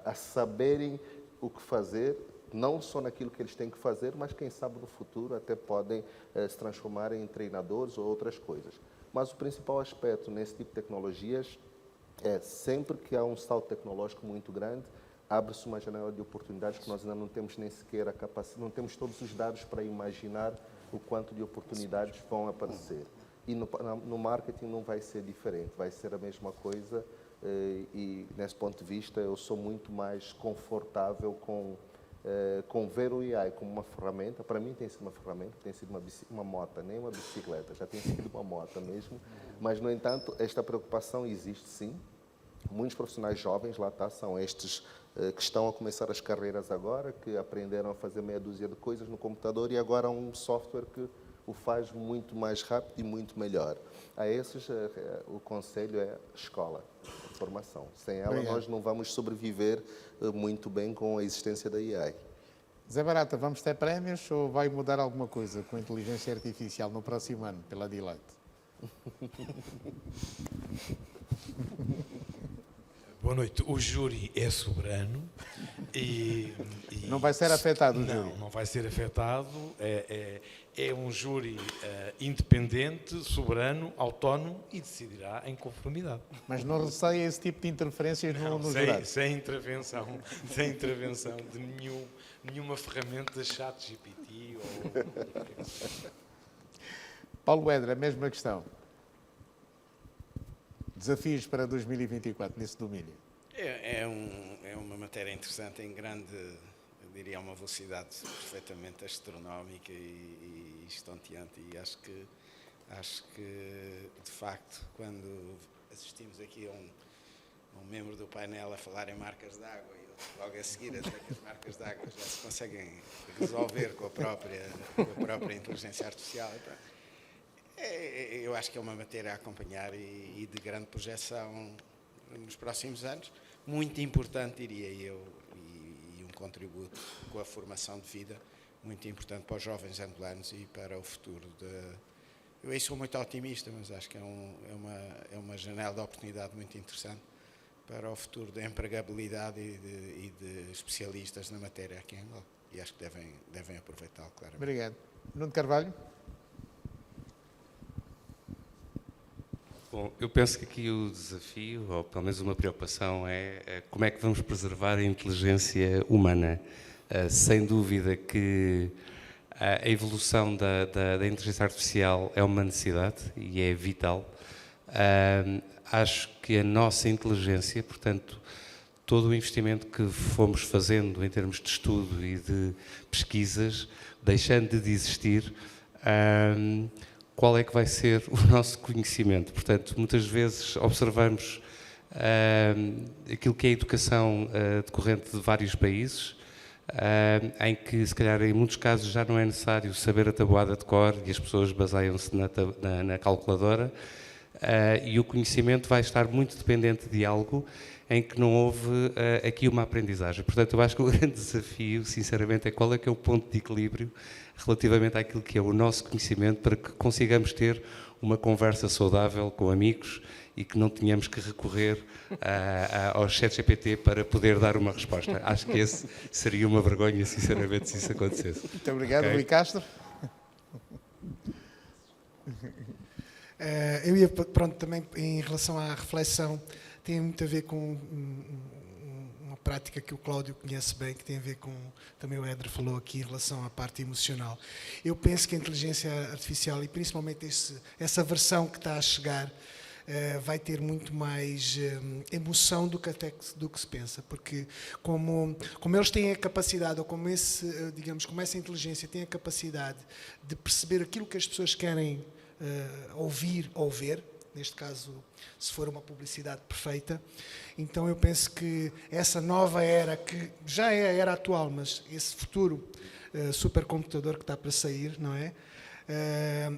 a saberem o que fazer, não só naquilo que eles têm que fazer, mas quem sabe no futuro até podem se transformar em treinadores ou outras coisas. Mas o principal aspecto nesse tipo de tecnologias é sempre que há um salto tecnológico muito grande, abre-se uma janela de oportunidades que nós ainda não temos nem sequer a capacidade, não temos todos os dados para imaginar o quanto de oportunidades vão aparecer. E no marketing não vai ser diferente, vai ser a mesma coisa. E, nesse ponto de vista, eu sou muito mais confortável com ver o AI como uma ferramenta. Para mim tem sido uma ferramenta, tem sido uma moto, nem uma bicicleta, já tem sido uma moto mesmo. Mas, no entanto, esta preocupação existe sim. Muitos profissionais jovens, lá está, são estes que estão a começar as carreiras agora, que aprenderam a fazer meia dúzia de coisas no computador e agora há um software que o faz muito mais rápido e muito melhor. A esses, o conselho é escola, formação. Sem ela, nós não vamos sobreviver muito bem com a existência da AI. Zé Barata, vamos ter prémios ou vai mudar alguma coisa com a inteligência artificial no próximo ano, pela Deloitte? Boa noite. O júri é soberano e não vai ser afetado o júri? Não vai ser afetado. É um júri independente, soberano, autónomo e decidirá em conformidade. Mas não receia esse tipo de interferências no jurado? Sem intervenção de nenhuma ferramenta ChatGPT ou... Paulo Edra, a mesma questão. Desafios para 2024 nesse domínio? É uma matéria interessante, em grande, eu diria, uma velocidade perfeitamente astronómica e estonteante. E acho que, de facto, quando assistimos aqui a um membro do painel a falar em marcas de água e outro logo a seguir a dizer que as marcas de água já se conseguem resolver com a própria inteligência artificial, eu acho que é uma matéria a acompanhar e de grande projeção nos próximos anos, muito importante, diria eu, e um contributo com a formação de vida muito importante para os jovens angolanos e para o futuro. Eu aí sou muito otimista, mas acho que é uma janela de oportunidade muito interessante para o futuro da empregabilidade e de especialistas na matéria aqui em Angola. E acho que devem aproveitá-lo, claramente. Obrigado. Nuno Carvalho? Bom, eu penso que aqui o desafio, ou pelo menos uma preocupação, é como é que vamos preservar a inteligência humana. Sem dúvida que a evolução da inteligência artificial é uma necessidade e é vital. Acho que a nossa inteligência, portanto, todo o investimento que fomos fazendo em termos de estudo e de pesquisas, deixando de existir, qual é que vai ser o nosso conhecimento? Portanto, muitas vezes observamos aquilo que é a educação decorrente de vários países, em que, se calhar, em muitos casos já não é necessário saber a tabuada de cor e as pessoas baseiam-se na calculadora, e o conhecimento vai estar muito dependente de algo em que não houve aqui uma aprendizagem. Portanto, eu acho que o grande desafio, sinceramente, é qual é que é o ponto de equilíbrio relativamente àquilo que é o nosso conhecimento, para que consigamos ter uma conversa saudável com amigos e que não tenhamos que recorrer ao ChatGPT para poder dar uma resposta. Acho que esse seria uma vergonha, sinceramente, se isso acontecesse. Muito obrigado, Okay? Rui Castro. Eu ia, pronto, também em relação à reflexão, tem muito a ver com uma prática que o Cláudio conhece bem, que tem a ver com, também o Éder falou aqui, em relação à parte emocional. Eu penso que a inteligência artificial, e principalmente essa versão que está a chegar, vai ter muito mais emoção do que até do que se pensa, porque como eles têm a capacidade, ou como como essa inteligência tem a capacidade de perceber aquilo que as pessoas querem ouvir ou ver, neste caso, se for uma publicidade perfeita. Então eu penso que essa nova era, que já é a era atual, mas esse futuro supercomputador que está para sair, não é?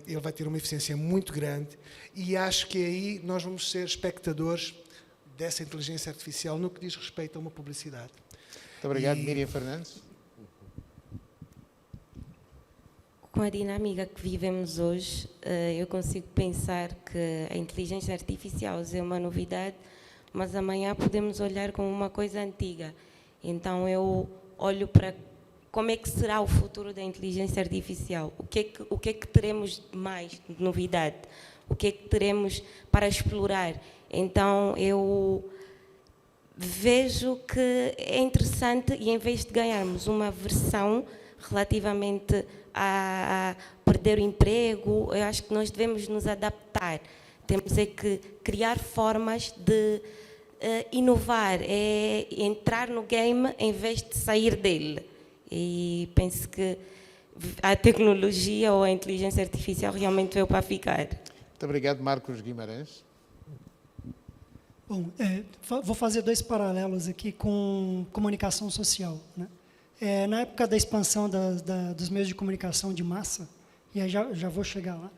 Ele vai ter uma eficiência muito grande, e acho que aí nós vamos ser espectadores dessa inteligência artificial no que diz respeito a uma publicidade. Muito obrigado, Miriam Fernandes. Com a dinâmica que vivemos hoje, eu consigo pensar que a inteligência artificial é uma novidade, mas amanhã podemos olhar como uma coisa antiga. Então eu olho para como é que será o futuro da inteligência artificial, o que é que teremos mais de novidade, o que é que teremos para explorar. Então eu vejo que é interessante, e em vez de ganharmos uma versão relativamente a perder o emprego, eu acho que nós devemos nos adaptar. Temos é que criar formas de inovar, entrar no game em vez de sair dele. E penso que a tecnologia ou a inteligência artificial realmente veio para ficar. Muito obrigado, Marcos Guimarães. Bom, vou fazer dois paralelos aqui com comunicação social, né? Na época da expansão dos meios de comunicação de massa, e aí já vou chegar lá,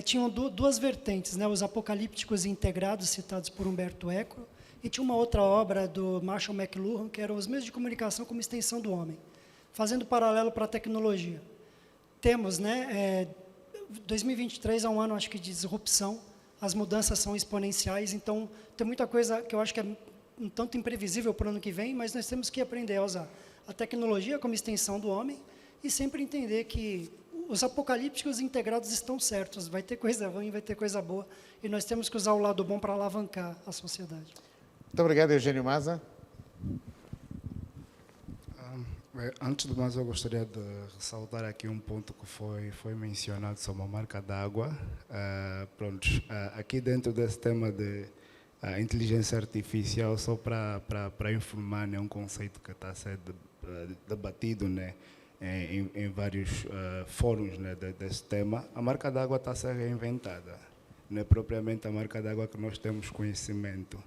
tinham duas vertentes, né? Os apocalípticos integrados, citados por Humberto Eco, e tinha uma outra obra do Marshall McLuhan, que eram os meios de comunicação como extensão do homem, fazendo paralelo para a tecnologia. Temos, né, 2023 é um ano, acho que, de disrupção, as mudanças são exponenciais, então tem muita coisa que eu acho que é um tanto imprevisível para o ano que vem, mas nós temos que aprender a usar a tecnologia como extensão do homem e sempre entender que os apocalípticos integrados estão certos, vai ter coisa ruim, vai ter coisa boa, e nós temos que usar o lado bom para alavancar a sociedade. Muito obrigado, Eugênio Maza. Antes de mais, eu gostaria de ressaltar aqui um ponto que foi mencionado sobre a marca d'água. Aqui dentro desse tema de inteligência artificial, só para informar, é um conceito que está a ser debatido, né, em vários fóruns, né, desse tema. A marca d'água está a ser reinventada, não é propriamente a marca d'água que nós temos conhecimento.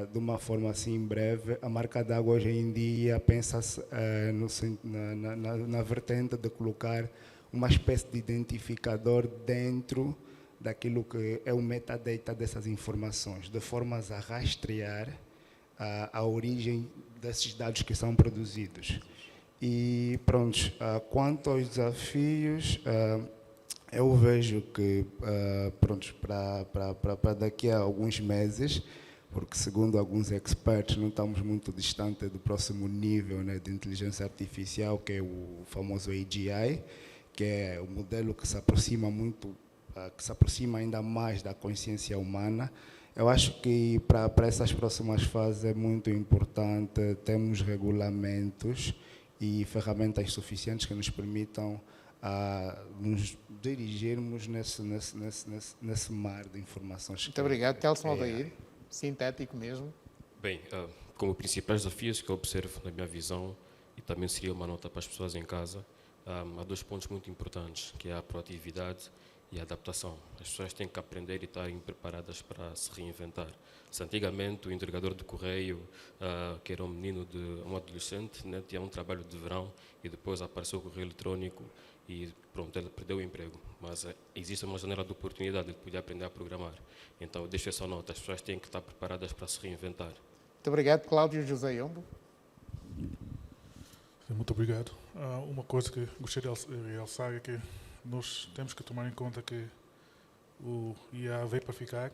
De uma forma assim breve, a marca d'água hoje em dia pensa-se na vertente de colocar uma espécie de identificador dentro daquilo que é o metadata dessas informações, de formas a rastrear a origem desses dados que são produzidos. E quanto aos desafios, eu vejo que para daqui a alguns meses, porque segundo alguns experts não estamos muito distante do próximo nível, né, de inteligência artificial, que é o famoso AGI, que é o modelo que se aproxima ainda mais da consciência humana. Eu acho que para essas próximas fases é muito importante termos regulamentos e ferramentas suficientes que nos permitam nos dirigirmos nesse mar de informações. Muito obrigado. Telson Aldair, sintético mesmo. Bem, como principais desafios que eu observo na minha visão, e também seria uma nota para as pessoas em casa, há dois pontos muito importantes, que é a proatividade e a adaptação. As pessoas têm que aprender e estarem preparadas para se reinventar. Se antigamente o entregador de correio, que era um adolescente, né, tinha um trabalho de verão e depois apareceu o correio eletrônico e pronto, ele perdeu o emprego. Mas existe uma janela de oportunidade, ele podia aprender a programar. Então, deixo essa nota, as pessoas têm que estar preparadas para se reinventar. Muito obrigado, Cláudio José Iombo. Muito obrigado. Uma coisa que gostaria de realçar é que nós temos que tomar em conta que o IA veio para ficar,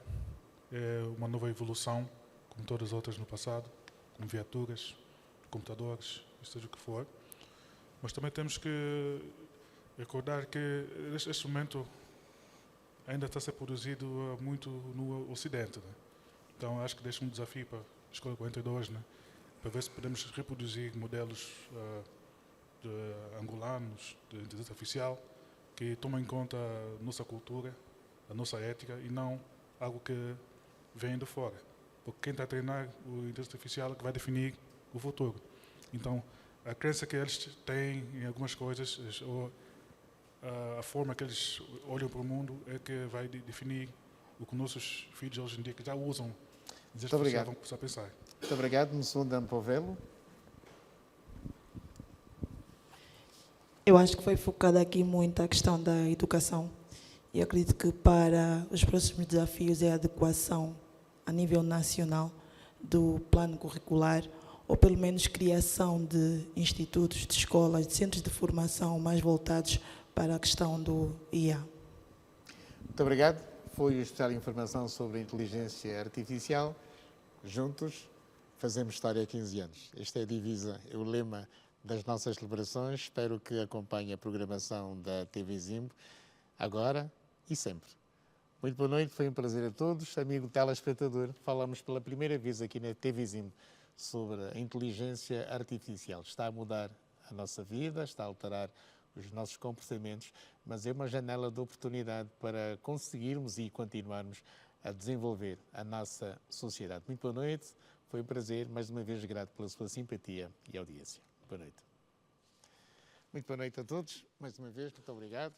é uma nova evolução, como todas as outras no passado, como viaturas, computadores, seja o que for. Mas também temos que recordar que este momento ainda está a ser produzido muito no Ocidente, né? Então acho que deixa um desafio para a Escola 42, né? Para ver se podemos reproduzir modelos angolanos de inteligência artificial que tomam em conta a nossa cultura, a nossa ética e não algo que vem de fora. Porque quem está a treinar o inteligência artificial é que vai definir o futuro. Então, a crença que eles têm em algumas coisas, ou a forma que eles olham para o mundo é que vai definir o que nossos filhos hoje em dia que já usam inteligência artificial vão começar a pensar. Muito obrigado, Msunda Mpovelo. Eu acho que foi focada aqui muito a questão da educação e acredito que para os próximos desafios é a adequação a nível nacional do plano curricular ou pelo menos criação de institutos, de escolas, de centros de formação mais voltados para a questão do IA. Muito obrigado. Foi o especial informação sobre a inteligência artificial. Juntos fazemos história há 15 anos. Esta é a divisa, é o lema das nossas celebrações. Espero que acompanhe a programação da TV Zimbo, agora e sempre. Muito boa noite, foi um prazer a todos. Amigo telespectador, falamos pela primeira vez aqui na TV Zimbo sobre a inteligência artificial. Está a mudar a nossa vida, está a alterar os nossos comportamentos, mas é uma janela de oportunidade para conseguirmos e continuarmos a desenvolver a nossa sociedade. Muito boa noite, foi um prazer, mais uma vez grato pela sua simpatia e audiência. Boa noite. Muito boa noite a todos, mais uma vez, muito obrigado.